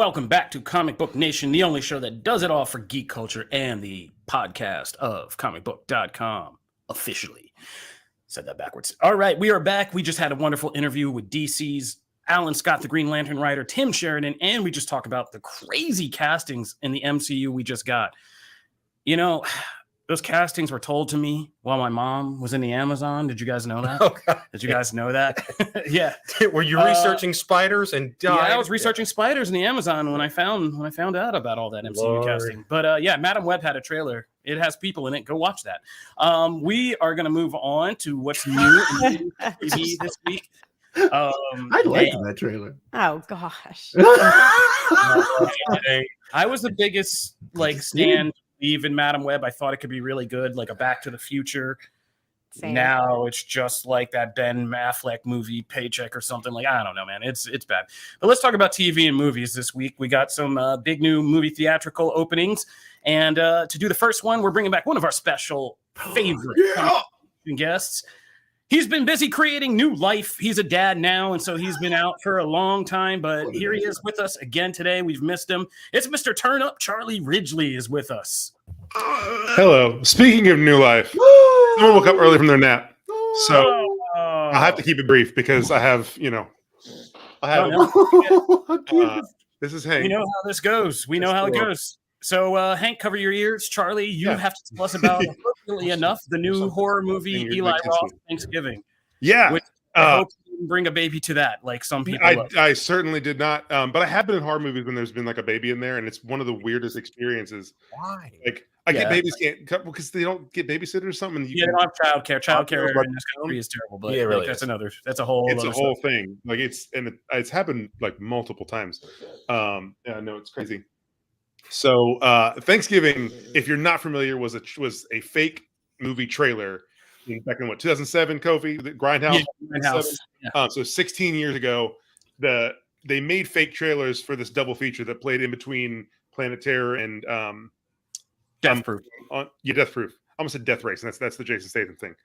Welcome back to Comic Book Nation, the only show that does it all for geek culture and the podcast of Comicbook.com. Officially. Said that backwards. All right, we are back. We just had a wonderful interview with DC's Alan Scott, the Green Lantern writer, Tim Sheridan, and we just talked about the crazy castings in the MCU we just got. You know, those castings were told to me while my mom was in the Amazon. Did you guys know that? Oh, God. Did you guys know that? Yeah. Were you researching spiders and Yeah, I was researching spiders in the Amazon when I found out about all that MCU casting. But yeah, Madam Web had a trailer. It has people in it. Go watch that. We are going to move on to what's new in TV this week. I liked that trailer. Oh gosh. I was the biggest stan even Madam Web. I thought it could be really good, like a Back to the Future. Same. Now it's just like that Ben Affleck movie Paycheck or something. Like, I don't know, man. It's bad. But let's talk about TV and movies this week. We got some big new movie theatrical openings. And to do the first one, we're bringing back one of our special favorite guests. He's been busy creating new life. He's a dad now, and so he's been out for a long time. But here he is with us again today. We've missed him. It's Mr. Turn Up. Charlie Ridgely is with us. Hello. Speaking of new life, someone woke up early from their nap, so I have to keep it brief because I have, this is Hank. We know how this goes. We know how it goes. So, Hank, cover your ears. Charlie, you have to tell us about, appropriately enough, the new horror movie Eli Roth, Thanksgiving. Yeah. Which I hope you didn't bring a baby to that, like some people. I certainly did not. But I have been in horror movies when there's been like a baby in there, and it's one of the weirdest experiences. Why? Like, I get babies can't because they don't get babissitters or something. They don't have childcare. Childcare in this country is terrible, but yeah, really that's a whole. It's a whole stuff. thing. Like it's happened like multiple times. Yeah, no, it's crazy. So Thanksgiving, if you're not familiar, was a fake movie trailer back in 2007, Kofi, the Grindhouse. Yeah, Grindhouse. Yeah. So 16 years ago, they made fake trailers for this double feature that played in between Planet Terror and Death Proof. Death Proof. I almost said Death Race, and that's the Jason Statham thing.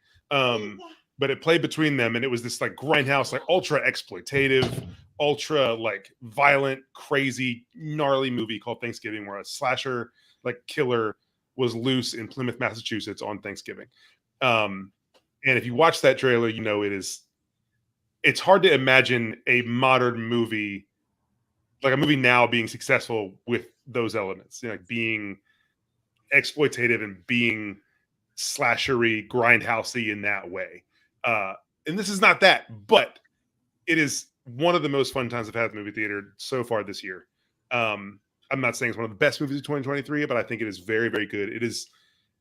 But it played between them, and it was this like Grindhouse, like ultra exploitative, ultra like violent, crazy, gnarly movie called Thanksgiving, where a slasher like killer was loose in Plymouth, Massachusetts on Thanksgiving. And if you watch that trailer, you know it's hard to imagine a modern movie, like a movie now, being successful with those elements, like being exploitative and being slashery, grindhousey in that way. And this is not that, but it is one of the most fun times I've had at the movie theater so far this year. I'm not saying it's one of the best movies of 2023, but I think it is very, very good. It is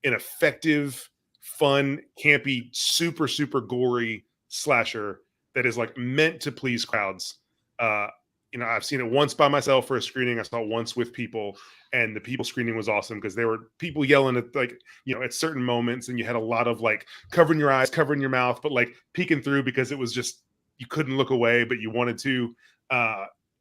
an effective, fun, campy, super, super gory slasher that is like meant to please crowds. I've seen it once by myself for a screening. I saw it once with people, and the people screening was awesome because there were people yelling at at certain moments, and you had a lot of like covering your eyes, covering your mouth, but like peeking through because it was just, you couldn't look away, but you wanted to.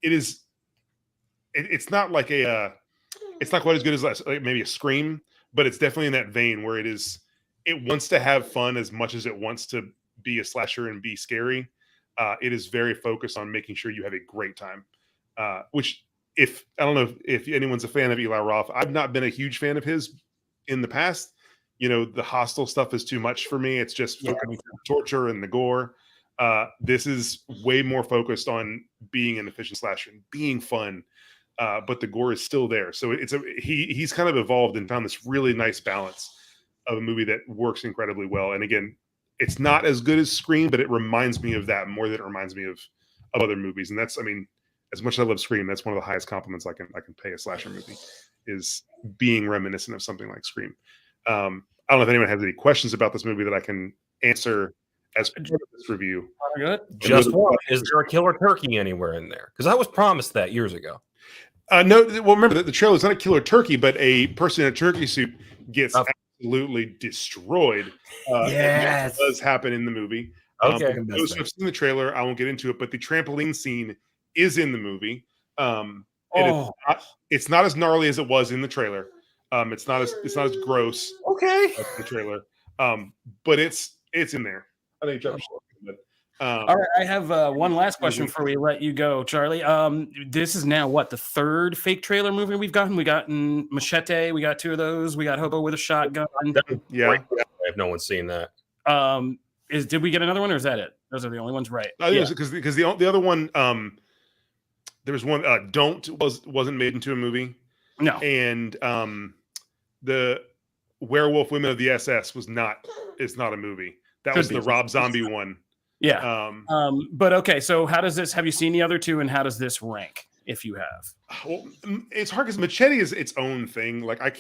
It's not like it's not quite as good as like maybe a Scream, but it's definitely in that vein where it wants to have fun as much as it wants to be a slasher and be scary. It is very focused on making sure you have a great time, which I don't know if anyone's a fan of Eli Roth. I've not been a huge fan of his in the past. The Hostel stuff is too much for me. It's just torture and the gore. This is way more focused on being an efficient slasher and being fun, but the gore is still there. So he's kind of evolved and found this really nice balance of a movie that works incredibly well. And again, it's not as good as Scream, but it reminds me of that more than it reminds me of other movies. And that's, as much as I love Scream, that's one of the highest compliments I can pay a slasher movie, is being reminiscent of something like Scream. I don't know if anyone has any questions about this movie that I can answer as part of this review. Just one. Is there a killer turkey anywhere in there? Because I was promised that years ago. No, well, remember that the trailer is not a killer turkey, but a person in a turkey suit gets absolutely destroyed. Yes, that does happen in the movie. Okay, those who have seen the trailer, I won't get into it, but the trampoline scene is in the movie. It's not as gnarly as it was in the trailer. It's not as gross. Okay, as the trailer. But it's in there. I think Jeff. All right, I have one last question before we let you go, Charlie. This is now what, the third fake trailer movie we've gotten? We gotten Machete, we got 2 of those, we got Hobo with a Shotgun. Yeah. I have no one seen that. Did we get another one, or is that it? Those are the only ones, right? Because the other one, there was one. Wasn't made into a movie. No, And the Werewolf Women of the SS was not. It's not a movie. That was the Rob Zombie one. Yeah. But okay, so how does this? Have you seen the other 2, and how does this rank? If you have, Well, it's hard because Machete is its own thing. Like I'm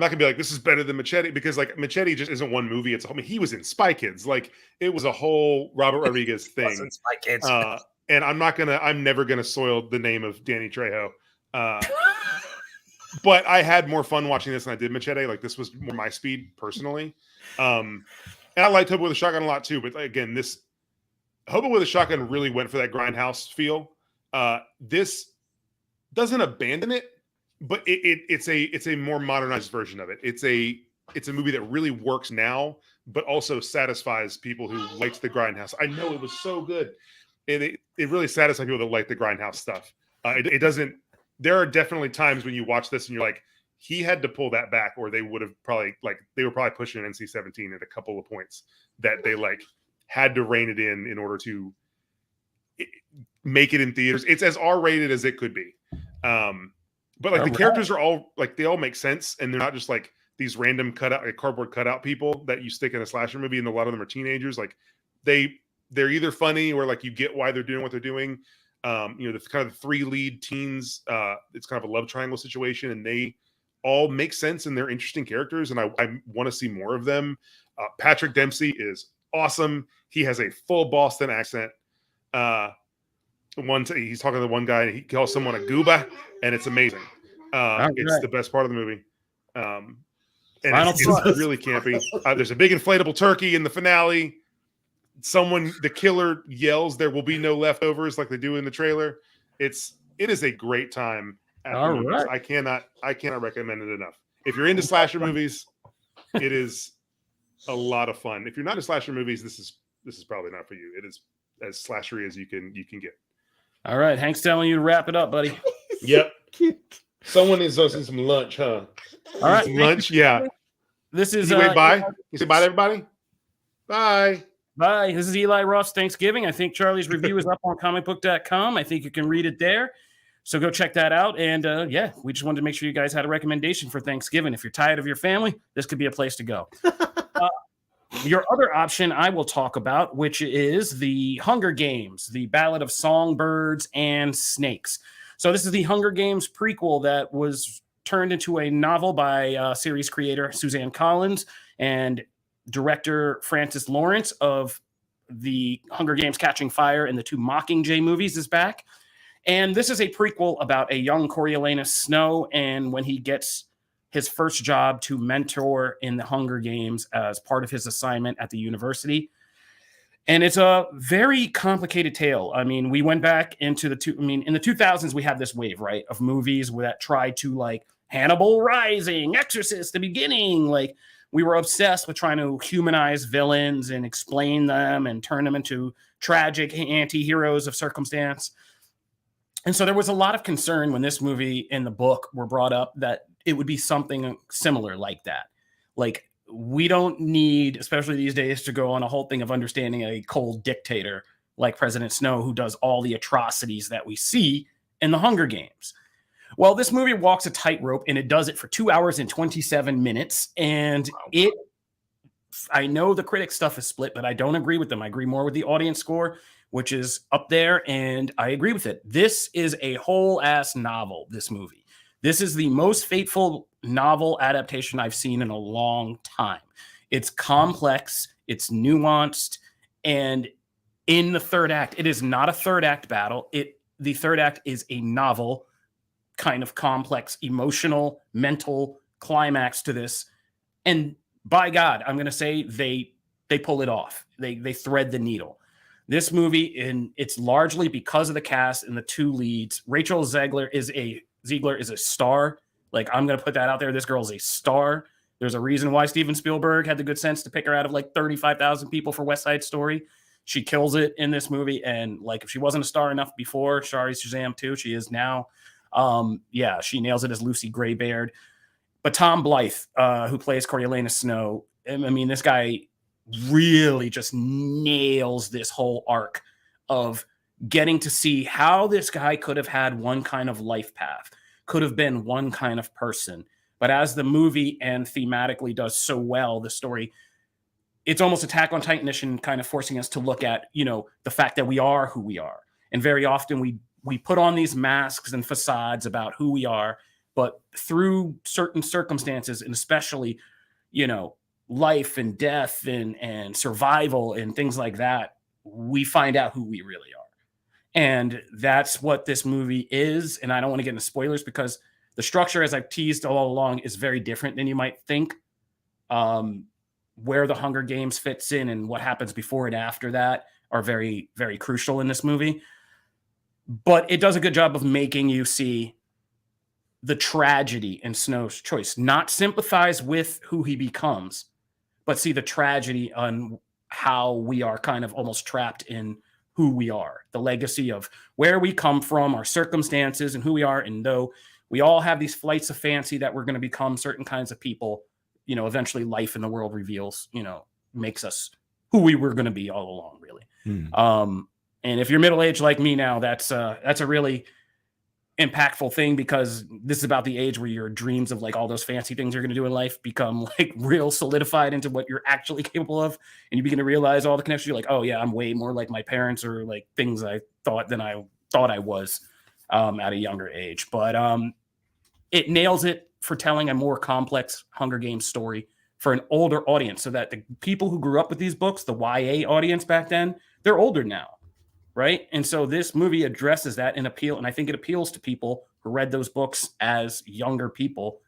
not gonna be like, this is better than Machete, because like Machete just isn't one movie. It's he was in Spy Kids. Like it was a whole Robert Rodriguez thing. Spy Kids. And I'm never gonna soil the name of Danny Trejo. But I had more fun watching this than I did Machete. Like this was more my speed personally. And I liked Hobo with a Shotgun a lot too. But again, this Hobo with a Shotgun really went for that grindhouse feel. This doesn't abandon it, but it's a more modernized version of it. It's a movie that really works now, but also satisfies people who liked the grindhouse. I know it was so good. It really satisfies people that like the grindhouse stuff. It doesn't. There are definitely times when you watch this and you're like, he had to pull that back, or they would have probably they were probably pushing an NC-17 at a couple of points that they had to rein it in order to make it in theaters. It's as R-rated as it could be. But the characters are all they all make sense, and they're not just these random cardboard cutout people that you stick in a slasher movie, and a lot of them are teenagers. They're either funny or you get why they're doing what they're doing. The kind of 3 lead teens. It's kind of a love triangle situation, and they all make sense, and they're interesting characters, and I want to see more of them. Patrick Dempsey is awesome. He has a full Boston accent. He's talking to the one guy, and he calls someone a gooba, and it's amazing. It's the best part of the movie. And it's really campy. There's a big inflatable turkey in the finale. The killer yells, "There will be no leftovers," like they do in the trailer. It is a great time. All right. I cannot recommend it enough. If you're into slasher movies, it is a lot of fun. If you're not into slasher movies, this is probably not for you. It is as slashery as you can get. All right, Hank's telling you to wrap it up, buddy. Yep. Someone is hosting some lunch, huh? All right, some lunch. Yeah. This is bye. You say bye to everybody. Bye. Bye. This is Eli Ross Thanksgiving. I think Charlie's review is up on Comicbook.com. I think you can read it there. So go check that out. And we just wanted to make sure you guys had a recommendation for Thanksgiving. If you're tired of your family, this could be a place to go. Your other option I will talk about, which is the Hunger Games, the Ballad of Songbirds and Snakes. So this is the Hunger Games prequel that was turned into a novel by series creator Suzanne Collins and director Francis Lawrence of the Hunger Games Catching Fire and the 2 Mockingjay movies is back. And this is a prequel about a young Coriolanus Snow and when he gets his first job to mentor in the Hunger Games as part of his assignment at the university. And it's a very complicated tale. I mean, we went back into in the 2000s, we had this wave, right, of movies that tried to Hannibal Rising, Exorcist, The Beginning. We were obsessed with trying to humanize villains and explain them and turn them into tragic anti-heroes of circumstance. And so there was a lot of concern when this movie and the book were brought up that it would be something similar like that. We don't need, especially these days, to go on a whole thing of understanding a cold dictator like President Snow who does all the atrocities that we see in the Hunger Games. Well, this movie walks a tightrope, and it does it for 2 hours and 27 minutes. And I know the critic stuff is split, but I don't agree with them. I agree more with the audience score, which is up there, and I agree with it. This is a whole-ass novel, this movie. This is the most faithful novel adaptation I've seen in a long time. It's complex, it's nuanced, and in the third act, it is not a third act battle. The third act is a novel, kind of complex, emotional, mental climax to this. And by God, I'm going to say they pull it off. They thread the needle. This movie, and it's largely because of the cast and the 2 leads. Rachel Zegler is a star. I'm going to put that out there. This girl's a star. There's a reason why Steven Spielberg had the good sense to pick her out of 35,000 people for West Side Story. She kills it in this movie. And like, if she wasn't a star enough before, Shari Shazam too, she is now. Yeah, she nails it as Lucy Greybeard. But Tom Blythe, who plays Coriolanus Snow, I mean, this guy really just nails this whole arc of getting to see how this guy could have had one kind of life path, could have been one kind of person. But as the movie and thematically does so well, the story, it's almost Attack on Titanish and kind of forcing us to look at, you know, the fact that we are who we are. And very often we put on these masks and facades about who we are, but through certain circumstances, and especially, you know, life and death and survival and things like that, we find out who we really are. And that's what this movie is. And I don't want to get into spoilers because the structure, as I've teased all along, is very different than you might think. Where the Hunger Games fits in and what happens before and after that are very, very crucial in this movie. But it does a good job of making you see the tragedy in Snow's choice, not sympathize with who he becomes, but see the tragedy on how we are kind of almost trapped in who we are, the legacy of where we come from, our circumstances, and who we are. And though we all have these flights of fancy that we're going to become certain kinds of people, you know, eventually life in the world reveals, you know, makes us who we were going to be all along, really. And if you're middle-aged like me now, that's a really impactful thing, because this is about the age where your dreams of like all those fancy things you're going to do in life become like real solidified into what you're actually capable of. And you begin to realize all the connections. You're like, oh yeah, I'm way more like my parents, or like things I thought than I thought I was at a younger age. But it nails it for telling a more complex Hunger Games story for an older audience, so that the people who grew up with these books, the YA audience back then, they're older now. Right. And so this movie addresses that and I think it appeals to people who read those books as younger people,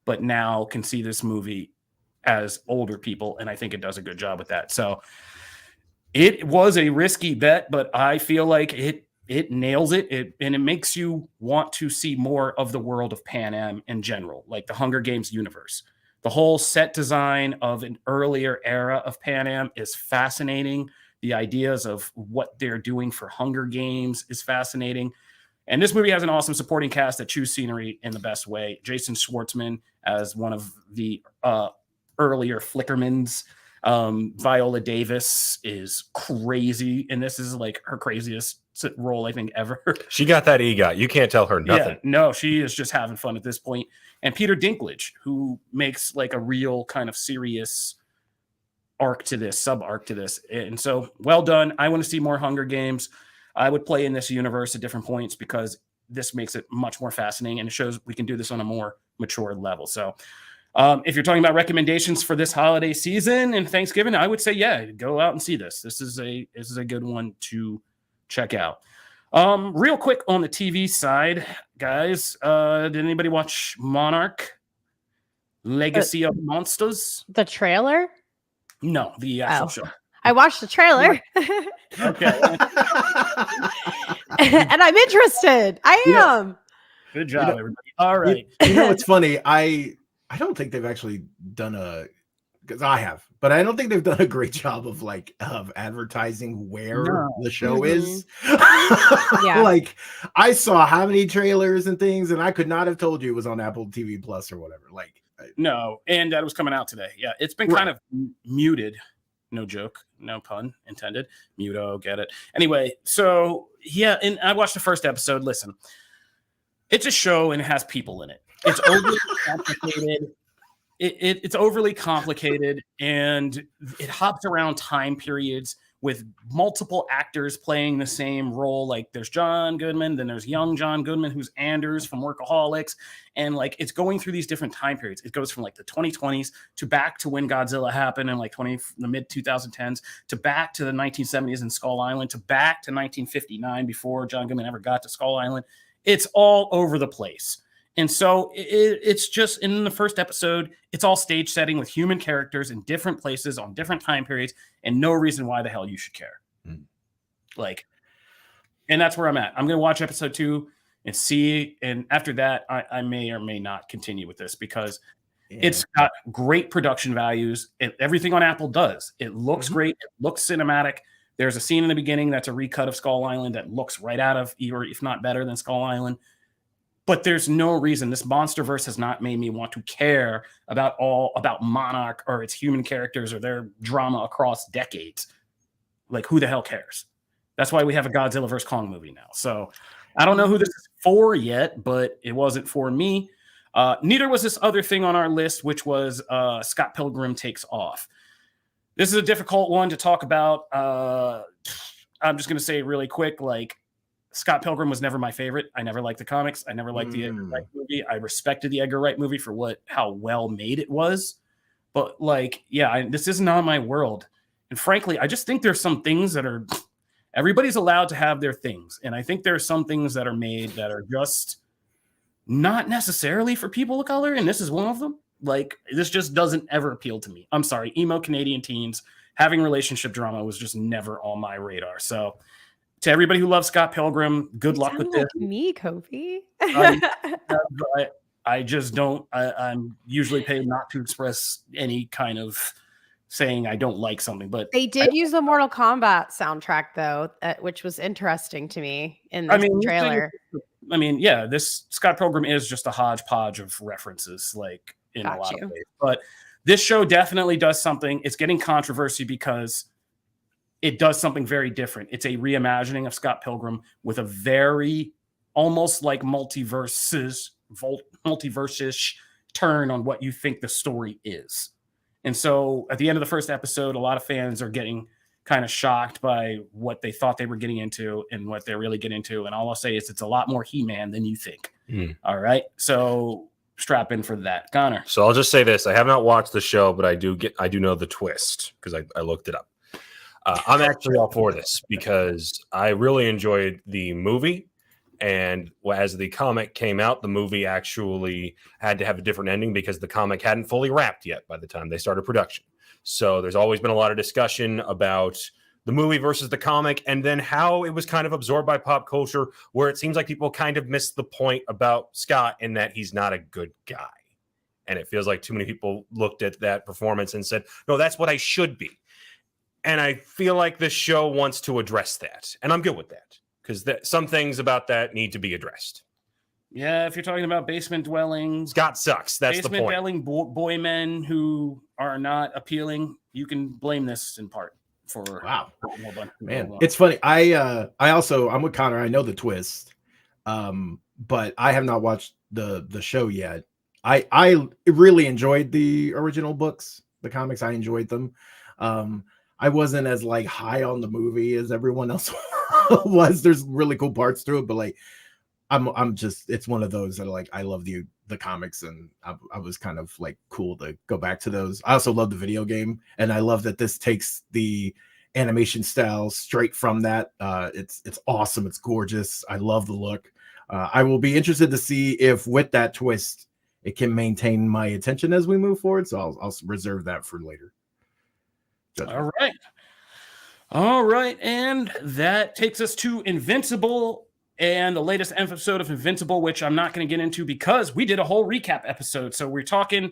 but now can see this movie as older people. And I think it does a good job with that. So it was a risky bet, but I feel like it nails it. And it makes you want to see more of the world of Pan Am in general, like the Hunger Games universe. The whole set design of an earlier era of Pan Am is fascinating. The ideas of what they're doing for Hunger Games is fascinating. And this movie has an awesome supporting cast that chews scenery in the best way. Jason Schwartzman as one of the earlier Flickermans. Viola Davis is crazy. And this is like her craziest role, I think, ever. She got that EGOT. You can't tell her nothing. Yeah, no, she is just having fun at this point. And Peter Dinklage, who makes like a real kind of serious sub arc to this. And so well done. I want to see more Hunger Games. I would play in this universe at different points, because this makes it much more fascinating, and it shows we can do this on a more mature level. So if you're talking about recommendations for this holiday season and Thanksgiving, I would say, yeah, go out and see this. This is a good one to check out. Real quick on the TV side, guys, did anybody watch Monarch, Legacy of Monsters? The trailer? No, the actual show. I watched the trailer. Okay. And I'm interested. I am. Good job, everybody. All right. You know, it's funny. I don't think they've actually done because I have, but I don't think they've done a great job of advertising where the show is. Yeah. Like, I saw how many trailers and things, and I could not have told you it was on Apple TV Plus or whatever. Like, no, and that was coming out today. Yeah, it's been kind of muted. No joke, no pun intended. Muto, get it. Anyway, so yeah, and I watched the first episode. Listen, it's a show and it has people in it. It's overly complicated. It's overly complicated, and it hops around time periods with multiple actors playing the same role. Like, there's John Goodman, then there's young John Goodman, who's Anders from Workaholics. And like, it's going through these different time periods. It goes from like the 2020s to back to when Godzilla happened in like the mid 2010s, to back to the 1970s in Skull Island, to back to 1959 before John Goodman ever got to Skull Island. It's all over the place. And so it's just, in the first episode, it's all stage setting with human characters in different places on different time periods, and no reason why the hell you should care. Like, and that's where I'm at. I'm going to watch episode 2 and see. And after that, I may or may not continue with this, because it's got great production values. Everything on Apple does. It looks great. It looks cinematic. There's a scene in the beginning that's a recut of Skull Island that looks right out of, or if not better than Skull Island. But there's no reason. This MonsterVerse has not made me want to care about Monarch or its human characters or their drama across decades. Like, who the hell cares? That's why we have a Godzilla vs. Kong movie now. So I don't know who this is for yet, but it wasn't for me. Neither was this other thing on our list, which was Scott Pilgrim Takes Off. This is a difficult one to talk about. I'm just going to say really quick, like, Scott Pilgrim was never my favorite. I never liked the comics. I never liked the Edgar Wright movie. I respected the Edgar Wright movie for how well made it was. But, like, yeah, this is not my world. And frankly, I just think there's some things that are... Everybody's allowed to have their things. And I think there are some things that are made that are just not necessarily for people of color. And this is one of them. Like, this just doesn't ever appeal to me. I'm sorry. Emo Canadian teens having relationship drama was just never on my radar. So to everybody who loves Scott Pilgrim, good luck with this. Me, Kofi. I just don't. I'm usually paid not to express any kind of saying I don't like something, but they did use the Mortal Kombat soundtrack though, which was interesting to me in this trailer. Yeah, this Scott Pilgrim is just a hodgepodge of references, like in a lot of ways. But this show definitely does something. It's getting controversy because it does something very different. It's a reimagining of Scott Pilgrim with a very almost like multiverse-ish turn on what you think the story is. And so at the end of the first episode, a lot of fans are getting kind of shocked by what they thought they were getting into and what they're really getting into. And all I'll say is it's a lot more He-Man than you think. All right. So strap in for that. Connor. So I'll just say this. I have not watched the show, but I do know the twist because I looked it up. I'm actually all for this because I really enjoyed the movie. And as the comic came out, the movie actually had to have a different ending because the comic hadn't fully wrapped yet by the time they started production. So there's always been a lot of discussion about the movie versus the comic and then how it was kind of absorbed by pop culture, where it seems like people kind of missed the point about Scott in that he's not a good guy. And it feels like too many people looked at that performance and said, no, that's what I should be. And I feel like this show wants to address that. And I'm good with that. Because some things about that need to be addressed. Yeah, if you're talking about basement dwelling, Scott sucks. That's the point. Basement dwelling boy men who are not appealing, you can blame this in part for. Wow, man, it's funny. I'm with Connor. I know the twist, but I have not watched the show yet. I really enjoyed the original books, the comics. I enjoyed them. I wasn't as like high on the movie as everyone else was. There's really cool parts to it, but like I'm just, it's one of those that like I love the comics, and I was kind of like cool to go back to those. I also love the video game, and I love that this takes the animation style straight from that. It's awesome. It's gorgeous. I love the look. I will be interested to see if with that twist it can maintain my attention as we move forward. So I'll reserve that for later. All right. And that takes us to Invincible and the latest episode of Invincible, which I'm not going to get into because we did a whole recap episode. So we're talking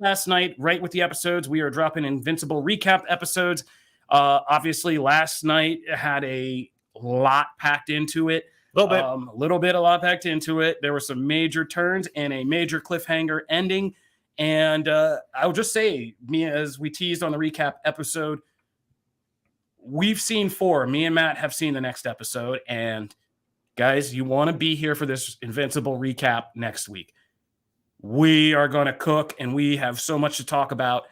last night, right with the episodes. We are dropping Invincible recap episodes. Obviously, last night had a lot packed into it. A lot packed into it. There were some major turns and a major cliffhanger ending. And I'll just say, as we teased on the recap episode, we've seen 4. Me and Matt have seen the next episode. And guys, you want to be here for this Invincible recap next week. We are going to cook, and we have so much to talk about.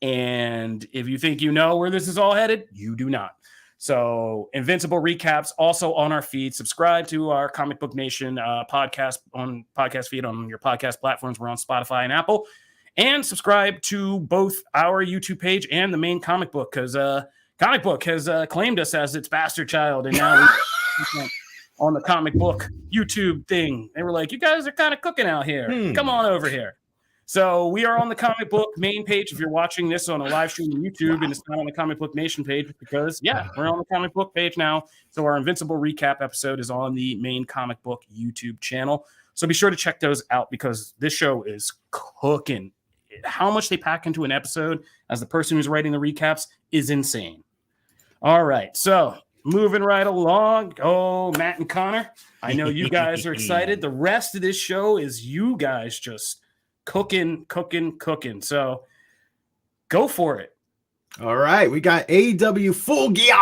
And if you think you know where this is all headed, you do not. So Invincible recaps also on our feed. Subscribe to our Comic Book Nation podcast feed on your podcast platforms. We're on Spotify and Apple. And subscribe to both our YouTube page and the main comic book, because Comic Book has claimed us as its bastard child. And now we on the Comic Book YouTube thing, they were like, you guys are kind of cooking out here. Come on over here. So we are on the Comic Book main page. If you're watching this on a live stream on YouTube and it's not on the Comic Book Nation page, because we're on the Comic Book page now. So our Invincible recap episode is on the main Comic Book YouTube channel. So be sure to check those out, because this show is cooking. How much they pack into an episode as the person who's writing the recaps is insane. All right, so moving right along. Oh, Matt and Connor, I know you guys are excited. The rest of this show is you guys just cooking. So go for it. All right, we got AEW Full Gear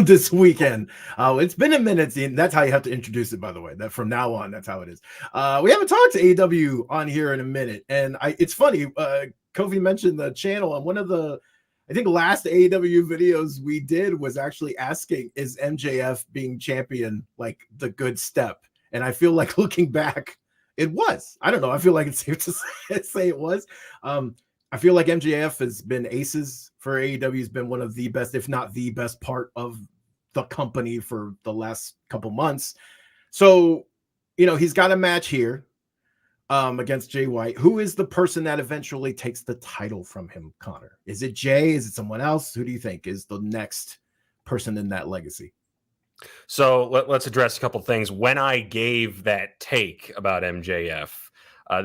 this weekend. It's been a minute, and that's how you have to introduce it, by the way. That from now on, that's how it is. We haven't talked to AEW on here in a minute, and it's funny. Kofi mentioned the channel, and one of the, I think, last AEW videos we did was actually asking, is MJF being champion like the good step? And I feel like looking back, it was. I don't know. I feel like it's safe to say it was. I feel like MJF has been aces for AEW. Has been one of the best, if not the best part of the company for the last couple months. So, he's got a match here against Jay White. Who is the person that eventually takes the title from him, Connor? Is it Jay? Is it someone else? Who do you think is the next person in that legacy? So let's address a couple things. When I gave that take about MJF,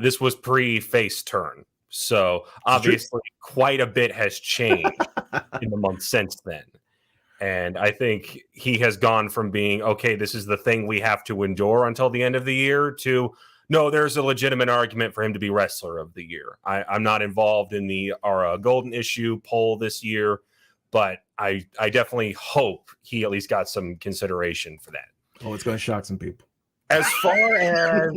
this was pre-face turn. So obviously quite a bit has changed in the months since then. And I think he has gone from being, okay, this is the thing we have to endure until the end of the year, to, no, there's a legitimate argument for him to be Wrestler of the Year. I'm not involved in our Golden Issue poll this year, but I definitely hope he at least got some consideration for that. Oh, it's going to shock some people. As far as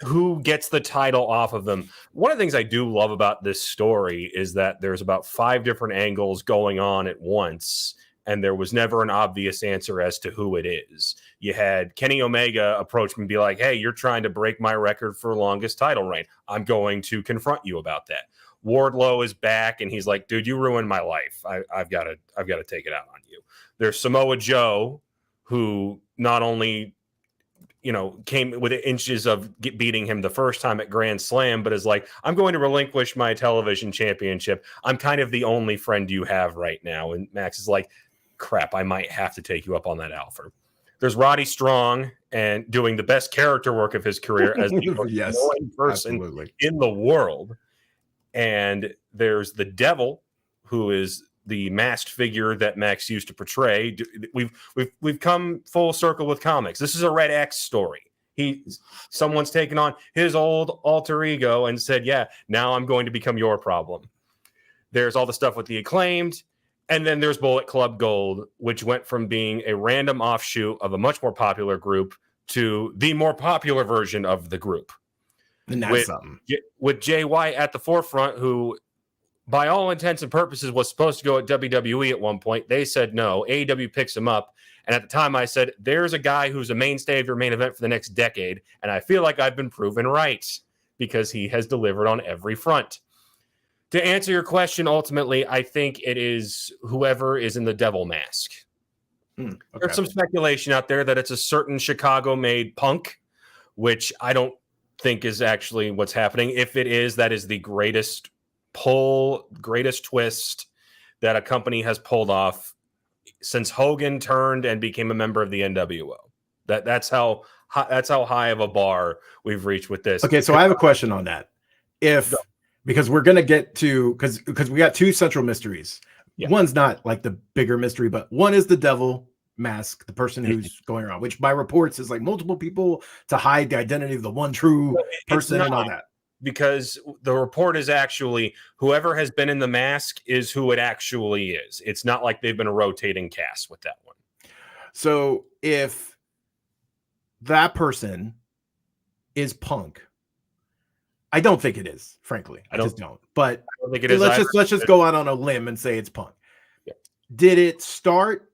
who gets the title off of them, one of the things I do love about this story is that there's about 5 different angles going on at once, and there was never an obvious answer as to who it is. You had Kenny Omega approach me and be like, hey, you're trying to break my record for longest title reign. I'm going to confront you about that. Wardlow is back, and he's like, dude, you ruined my life. I've got to take it out on you. There's Samoa Joe, who not only came within inches of beating him the first time at Grand Slam, but is like, I'm going to relinquish my television championship. I'm kind of the only friend you have right now. And Max is like, crap, I might have to take you up on that offer. There's Roddy Strong, and doing the best character work of his career as the most annoying person in the world. And there's the Devil, who is the masked figure that Max used to portray. We've come full circle with comics. This is a Red X story. Someone's taken on his old alter ego and said, yeah, now I'm going to become your problem. There's all the stuff with the Acclaimed. And then there's Bullet Club Gold, which went from being a random offshoot of a much more popular group to the more popular version of the group. And that's something. With Jay White at the forefront, who by all intents and purposes was supposed to go at WWE at one point. They said no. AEW picks him up. And at the time I said, there's a guy who's a mainstay of your main event for the next decade. And I feel like I've been proven right, because he has delivered on every front. To answer your question, ultimately, I think it is whoever is in the devil mask. Okay. There's some speculation out there that it's a certain Chicago-made Punk, which I don't think is actually what's happening. If it is, that is the greatest twist that a company has pulled off since Hogan turned and became a member of the NWO. That's how high of a bar we've reached with this. Okay, so I have a question on that. Because we're gonna get to, because we got 2 central mysteries. Yeah. One's not like the bigger mystery, but one is the devil mask, the person who's going around, which by reports is like multiple people to hide the identity of the one true person and all that. Because the report is actually whoever has been in the mask is who it actually is. It's not like they've been a rotating cast with that one. So if that person is Punk, I don't think it is, frankly. I just don't. But I don't think it is. Let's just go out on a limb and say it's Punk. Yeah. Did it start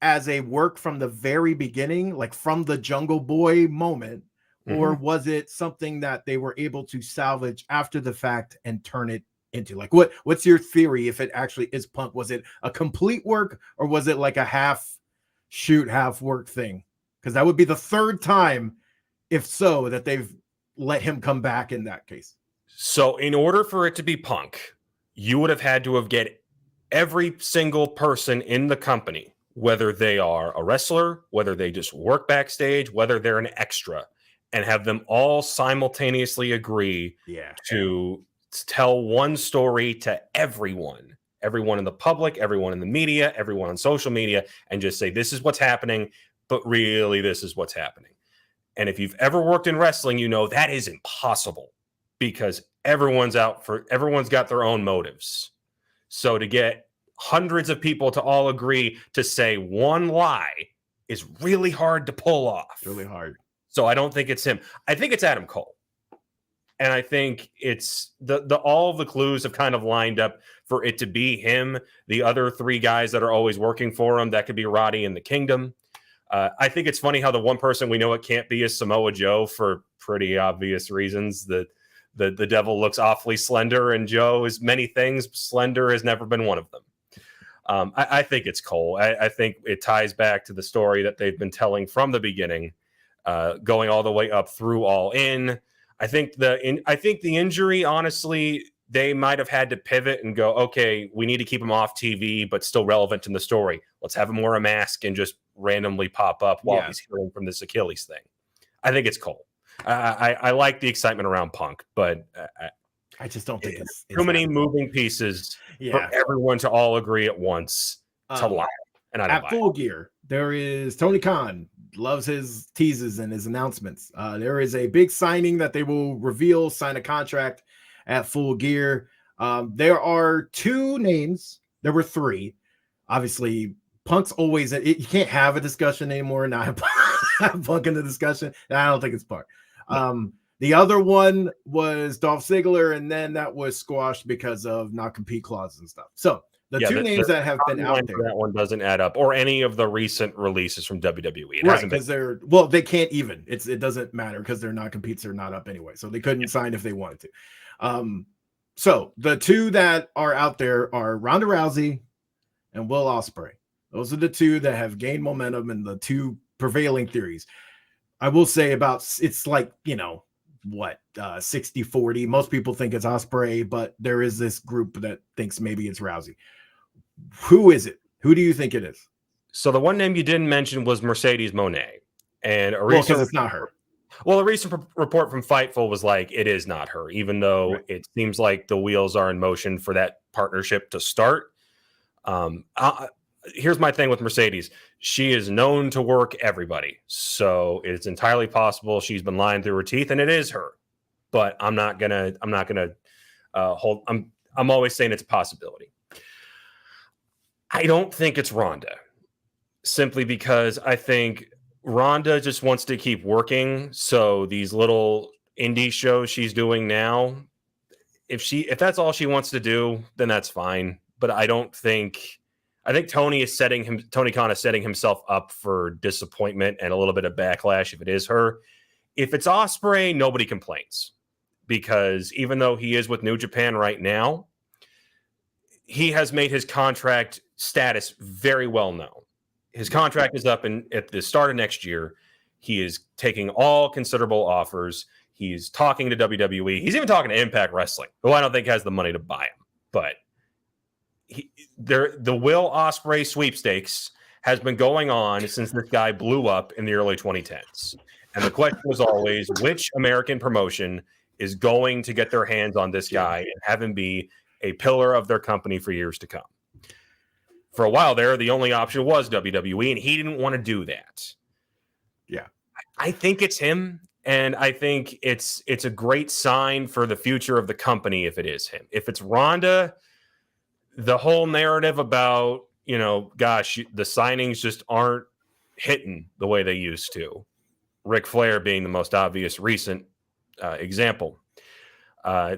as a work from the very beginning, like from the Jungle Boy moment? Or was it something that they were able to salvage after the fact and turn it into, like, what's your theory if it actually is Punk? Was it a complete work, or was it like a half shoot, half work thing? Because that would be the 3rd time, if so, that they've let him come back in that case. So in order for it to be Punk, you would have had to get every single person in the company, whether they are a wrestler, whether they just work backstage, whether they're an extra, and have them all simultaneously agree to tell one story to everyone everyone in the public, everyone in the media, everyone on social media, and just say, this is what's happening, but really this is what's happening. And if you've ever worked in wrestling, you know that is impossible because everyone's got their own motives. So to get hundreds of people to all agree to say one lie is really hard to pull off. Really hard. So I don't think it's him. I think it's Adam Cole. And I think it's all of the clues have kind of lined up for it to be him. The other three guys that are always working for him, that could be Roddy and the Kingdom. I think it's funny how the one person we know it can't be is Samoa Joe for pretty obvious reasons. The devil looks awfully slender, and Joe is many things. Slender has never been one of them. I think it's Cole. I think it ties back to the story that they've been telling from the beginning, going all the way up through All In. I think the injury, honestly, they might have had to pivot and go, okay, we need to keep him off TV, but still relevant in the story. Let's have him wear a mask and just randomly pop up while he's healing from this Achilles thing. I think it's Cole. I like the excitement around Punk, but I just don't think it's too many moving pieces for everyone to all agree at once to lie. And I don't at Full Gear, there is Tony Khan loves his teases and his announcements. There is a big signing that they will reveal, sign a contract at Full Gear. There are two names. There were three. Obviously, Punk's always you can't have a discussion anymore. Not have Punk in the discussion. I don't think it's part. The other one was Dolph Ziggler, and then that was squashed because of not compete clauses and stuff. So the two names that have been out there, that one doesn't add up, or any of the recent releases from WWE. Right, because they can't even. It doesn't matter because their non-competes are not up anyway, so they couldn't sign if they wanted to. So the two that are out there are Ronda Rousey and Will Ospreay. Those are the two that have gained momentum and the two prevailing theories. I will say it's like, 60-40. Most people think it's Ospreay, but there is this group that thinks maybe it's Rousey. Who is it? Who do you think it is? So the one name you didn't mention was Mercedes Moné. And because it's not her. Well, a recent report from Fightful was like, it is not her, even though it seems like the wheels are in motion for that partnership to start. Here's my thing with Mercedes. She is known to work everybody. So it's entirely possible she's been lying through her teeth, and it is her. But I'm always saying it's a possibility. I don't think it's Ronda, simply because I think Ronda just wants to keep working. So these little indie shows she's doing now, if that's all she wants to do, then that's fine. But I think Tony Khan is setting himself up for disappointment and a little bit of backlash if it is her. If it's Ospreay, nobody complains, because even though he is with New Japan right now, he has made his contract status very well known. His contract is up at the start of next year. He is taking all considerable offers. He's talking to WWE. He's even talking to Impact Wrestling, who I don't think has the money to buy him. But the Will Ospreay sweepstakes has been going on since this guy blew up in the early 2010s. And the question was always, which American promotion is going to get their hands on this guy and have him be a pillar of their company for years to come? For a while there, the only option was WWE, and he didn't want to do that. Yeah. I think it's him, and I think it's a great sign for the future of the company if it is him. If it's Ronda, the whole narrative about, the signings just aren't hitting the way they used to. Ric Flair being the most obvious recent example.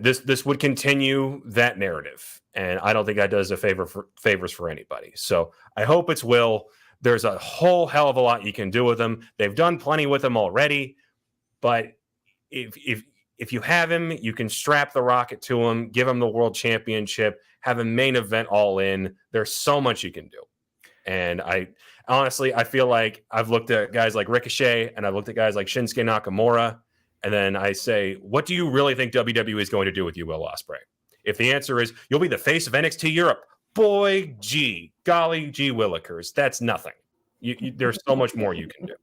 This would continue that narrative, and I don't think that does favors for anybody. So I hope it's Will. There's a whole hell of a lot you can do with him. They've done plenty with him already, but if you have him, you can strap the rocket to him, give him the world championship, have a main event All In. There's so much you can do. And I feel like I've looked at guys like Ricochet and I've looked at guys like Shinsuke Nakamura. And then I say, what do you really think WWE is going to do with you, Will Ospreay? If the answer is you'll be the face of NXT Europe, golly gee willikers, that's nothing. There's so much more you can do.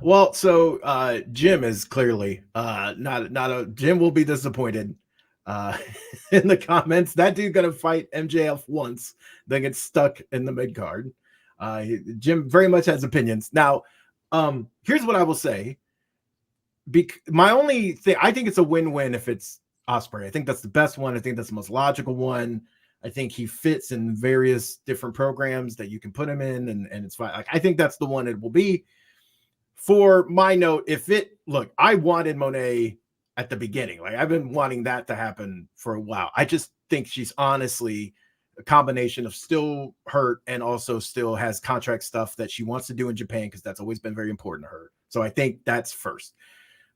Well, so Jim is clearly Jim will be disappointed in the comments. That dude gonna fight MJF once, then get stuck in the mid card. Jim very much has opinions. Now, here's what I will say. My only thing, I think it's a win-win if it's Ospreay. I think that's the best one. I think that's the most logical one. I think he fits in various different programs that you can put him in, and it's fine. Like, I think that's the one it will be. For my note, I wanted Monet at the beginning. Like, I've been wanting that to happen for a while. I just think she's honestly a combination of still hurt and also still has contract stuff that she wants to do in Japan, because that's always been very important to her. So I think that's first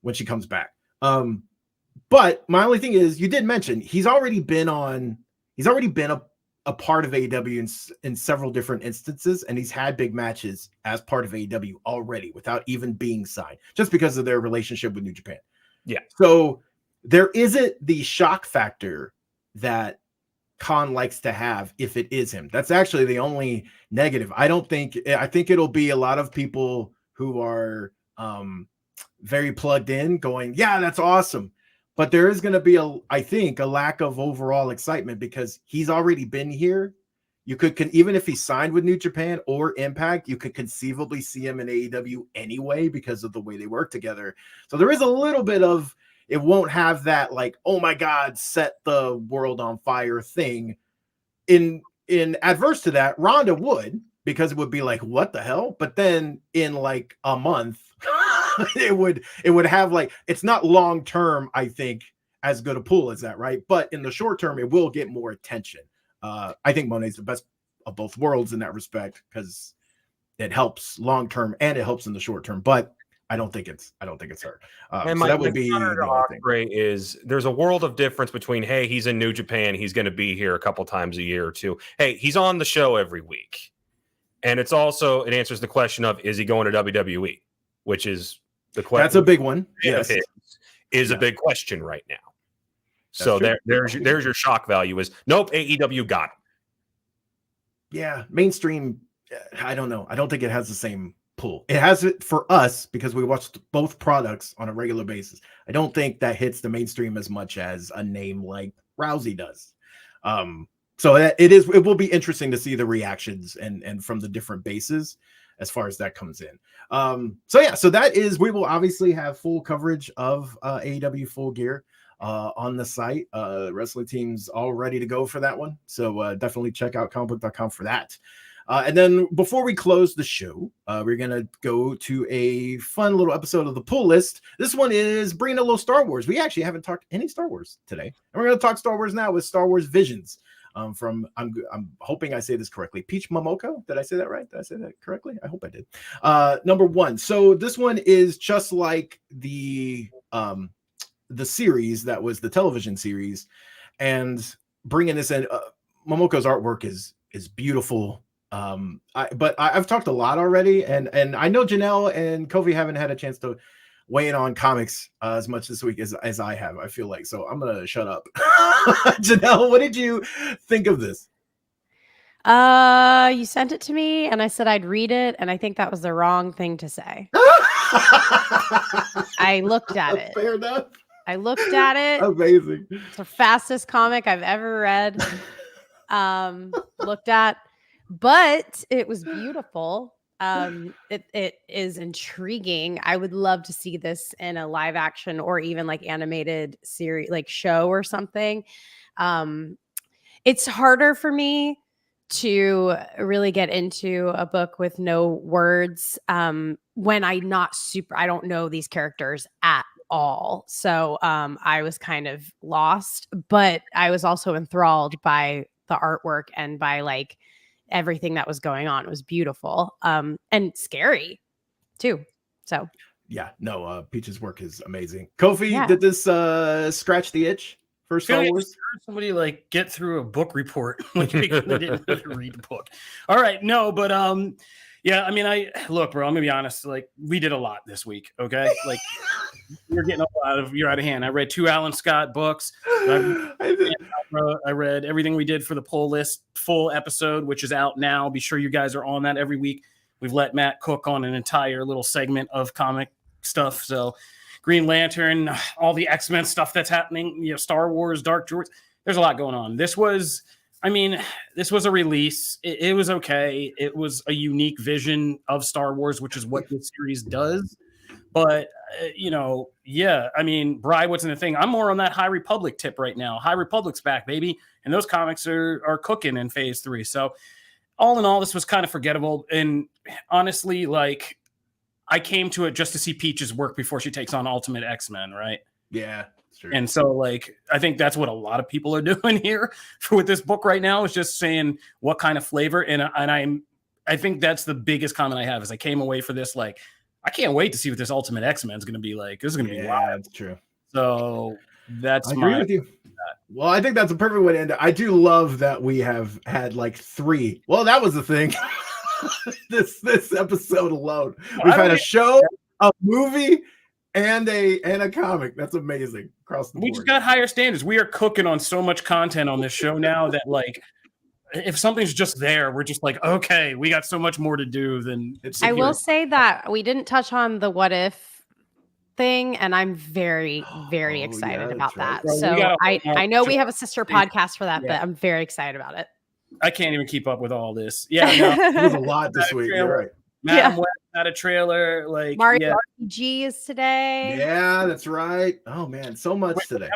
when she comes back. But my only thing is, you did mention he's already been a part of AEW in several different instances, and he's had big matches as part of AEW already without even being signed, just because of their relationship with New Japan. Yeah. So there isn't the shock factor that Khan likes to have if it is him. That's actually the only negative. I think it'll be a lot of people who are very plugged in going, yeah, that's awesome. But there is going to be I think a lack of overall excitement, because he's already been here. You could even if he signed with New Japan or Impact, you could conceivably see him in AEW anyway because of the way they work together. So there is a little bit of, it won't have that like, oh my God, set the world on fire thing. In adverse to that, Ronda would, because it would be like, what the hell? But then in like a month, it would have like, it's not long term, I think, as good a pool as that, right? But in the short term, it will get more attention. I think Monet's the best of both worlds in that respect, because it helps long term and it helps in the short term. But I don't think it's her. And so that would my be counter to the other thing. Ospreay is, there's a world of difference between, hey, he's in New Japan, he's going to be here a couple times a year or two. Hey, he's on the show every week. And it answers the question of, is he going to WWE? Which is the question. That's a big one. Yes. Is a big question right now. That's so true. there's your shock value is, nope, AEW got him. Yeah, mainstream, I don't know. I don't think it has the same pull. It has it for us because we watched both products on a regular basis. I don't think that hits the mainstream as much as a name like Rousey does. So it will be interesting to see the reactions and from the different bases as far as that comes in. So that is, we will obviously have full coverage of AEW Full Gear on the site. Wrestling Team's all ready to go for that one. So definitely check out Comicbook.com for that. And then before we close the show, we're going to go to a fun little episode of the pull list. This one is bringing a little Star Wars. We actually haven't talked any Star Wars today. And we're going to talk Star Wars now with Star Wars Visions. From I'm hoping I say this correctly. Peach Momoko. Did I say that right? Did I say that correctly? I hope I did. Number one. So this one is just like the series that was the television series, and bringing this in. Momoko's artwork is beautiful. But I've talked a lot already, and I know Janelle and Kofi haven't had a chance to weigh in on comics as much this week as I have, I feel like. So I'm gonna shut up. Janelle, what did you think of this? You sent it to me and I said I'd read it, and I think that was the wrong thing to say. I looked at it. Fair enough. I looked at it. Amazing. It's the fastest comic I've ever read. Looked at, but it was beautiful. It is intriguing. I would love to see this in a live action or even like animated series, like show or something. It's harder for me to really get into a book with no words when I don't know these characters at all. So I was kind of lost, but I was also enthralled by the artwork and by like everything that was going on. It was beautiful and scary too. So yeah, no, Peach's work is amazing. Kofi, did this scratch the itch for Star Wars? Somebody like get through a book report like they didn't read the book. All right, no, but yeah, I mean, look, bro, I'm gonna be honest. Like, we did a lot this week. Okay, like you're getting you're out of hand. I read 2 Alan Scott books. I read everything we did for the poll list full episode, which is out now. Be sure you guys are on that every week. We've let Matt cook on an entire little segment of comic stuff. So Green Lantern, all the X-Men stuff that's happening, Star Wars, Dark Dwarfs. There's a lot going on. This was a release. It was okay. It was a unique vision of Star Wars, which is what this series does. But, Bri, what's in the thing? I'm more on that High Republic tip right now. High Republic's back, baby. And those comics are cooking in phase 3. So all in all, this was kind of forgettable. And honestly, I came to it just to see Peach's work before she takes on Ultimate X-Men, right? Yeah. True. And so, I think that's what a lot of people are doing here with this book right now, is just saying what kind of flavor. And I think that's the biggest comment I have, is I came away for this I can't wait to see what this Ultimate X-Men is going to be like. This is going to be wild. That's true. So I agree with you. Well, I think that's a perfect way to end it. I do love that we have had 3. Well, that was the thing. this episode alone, we've had a show, a movie, and a comic. That's amazing across the board. We just got higher standards. We are cooking on so much content on this show now that if something's just there, we're just okay, we got so much more to do than it's. I will say that we didn't touch on the what if thing, and I'm very, very excited about that. Well, so I know we have a sister podcast for that, but I'm very excited about it. I can't even keep up with all this. Yeah, it was a lot this week. You're right. Madam Web had a trailer. Mario RPG is today. Yeah, that's right. Oh man, so much today.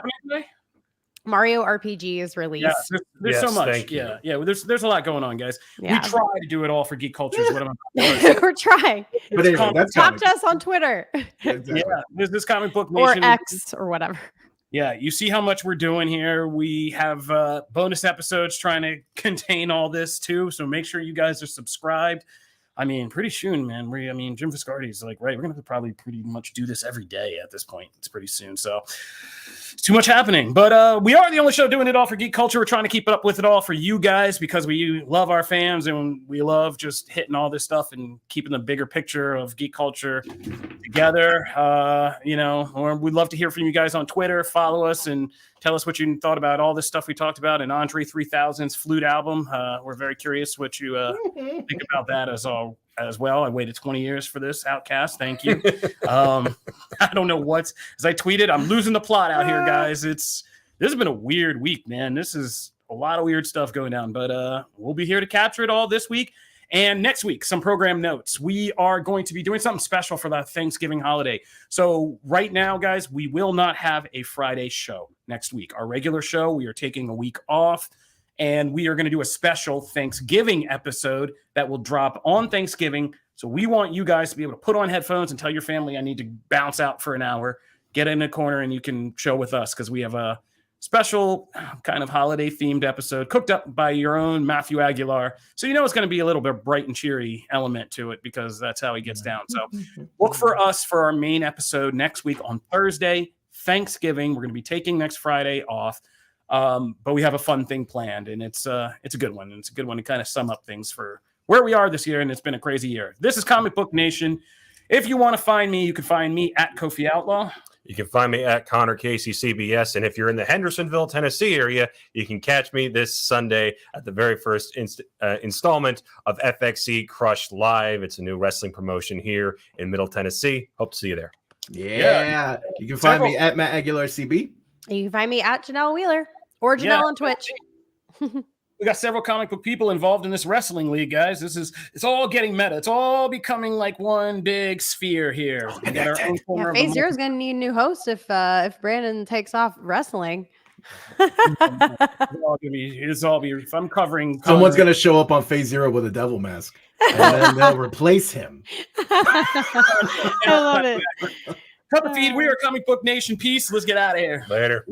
Mario RPG is released. Yeah, there's so much. Yeah. There's a lot going on, guys. Yeah. We try to do it all for Geek Culture. Is what I'm We're trying. But anyway, that's talk to us on Twitter. Exactly. Yeah, there's this Comic Book Nation or X or whatever. Yeah, you see how much we're doing here. We have bonus episodes trying to contain all this too. So make sure you guys are subscribed. Pretty soon, man. Jim Viscardi's right. We're gonna probably pretty much do this every day at this point. It's pretty soon. So it's too much happening. But we are the only show doing it all for Geek Culture. We're trying to keep it up with it all for you guys because we love our fans and we love just hitting all this stuff and keeping the bigger picture of geek culture together. Or we'd love to hear from you guys on Twitter. Follow us and tell us what you thought about all this stuff we talked about in Andre 3000's Flute album. We're very curious what you think about that as well. I waited 20 years for this, Outcast. Thank you. I don't know as I tweeted, I'm losing the plot out here, guys. This has been a weird week, man. This is a lot of weird stuff going down, but we'll be here to capture it all this week. And next week, some program notes. We are going to be doing something special for the Thanksgiving holiday. So right now, guys, we will not have a Friday show next week. Our regular show, we are taking a week off, and we are going to do a special Thanksgiving episode that will drop on Thanksgiving. So we want you guys to be able to put on headphones and tell your family, I need to bounce out for an hour, get in a corner, and you can show with us because we have a special kind of holiday themed episode cooked up by your own Matthew Aguilar. So it's going to be a little bit bright and cheery element to it because that's how he gets down. So look for us for our main episode next week on Thursday, Thanksgiving. We're going to be taking next Friday off. But we have a fun thing planned, and it's a good one. And it's a good one to kind of sum up things for where we are this year. And it's been a crazy year. This is Comic Book Nation. If you want to find me, you can find me at Kofi Outlaw. You can find me at Connor Casey CBS. And if you're in the Hendersonville, Tennessee area, you can catch me this Sunday at the very first installment of FXC Crush Live. It's a new wrestling promotion here in Middle Tennessee. Hope to see you there. Yeah. You can find me at Matt Aguilar CB. You can find me at Janelle Wheeler or Janelle on Twitch. We got several comic book people involved in this wrestling league, guys. It's all getting meta. It's all becoming like one big sphere here. Phase Zero is going to need a new host if Brandon takes off wrestling. It's all be. If I'm covering, someone's going to show up on Phase Zero with a devil mask, and then they'll replace him. I love it. Cup of feed. We are Comic Book Nation. Peace. Let's get out of here. Later.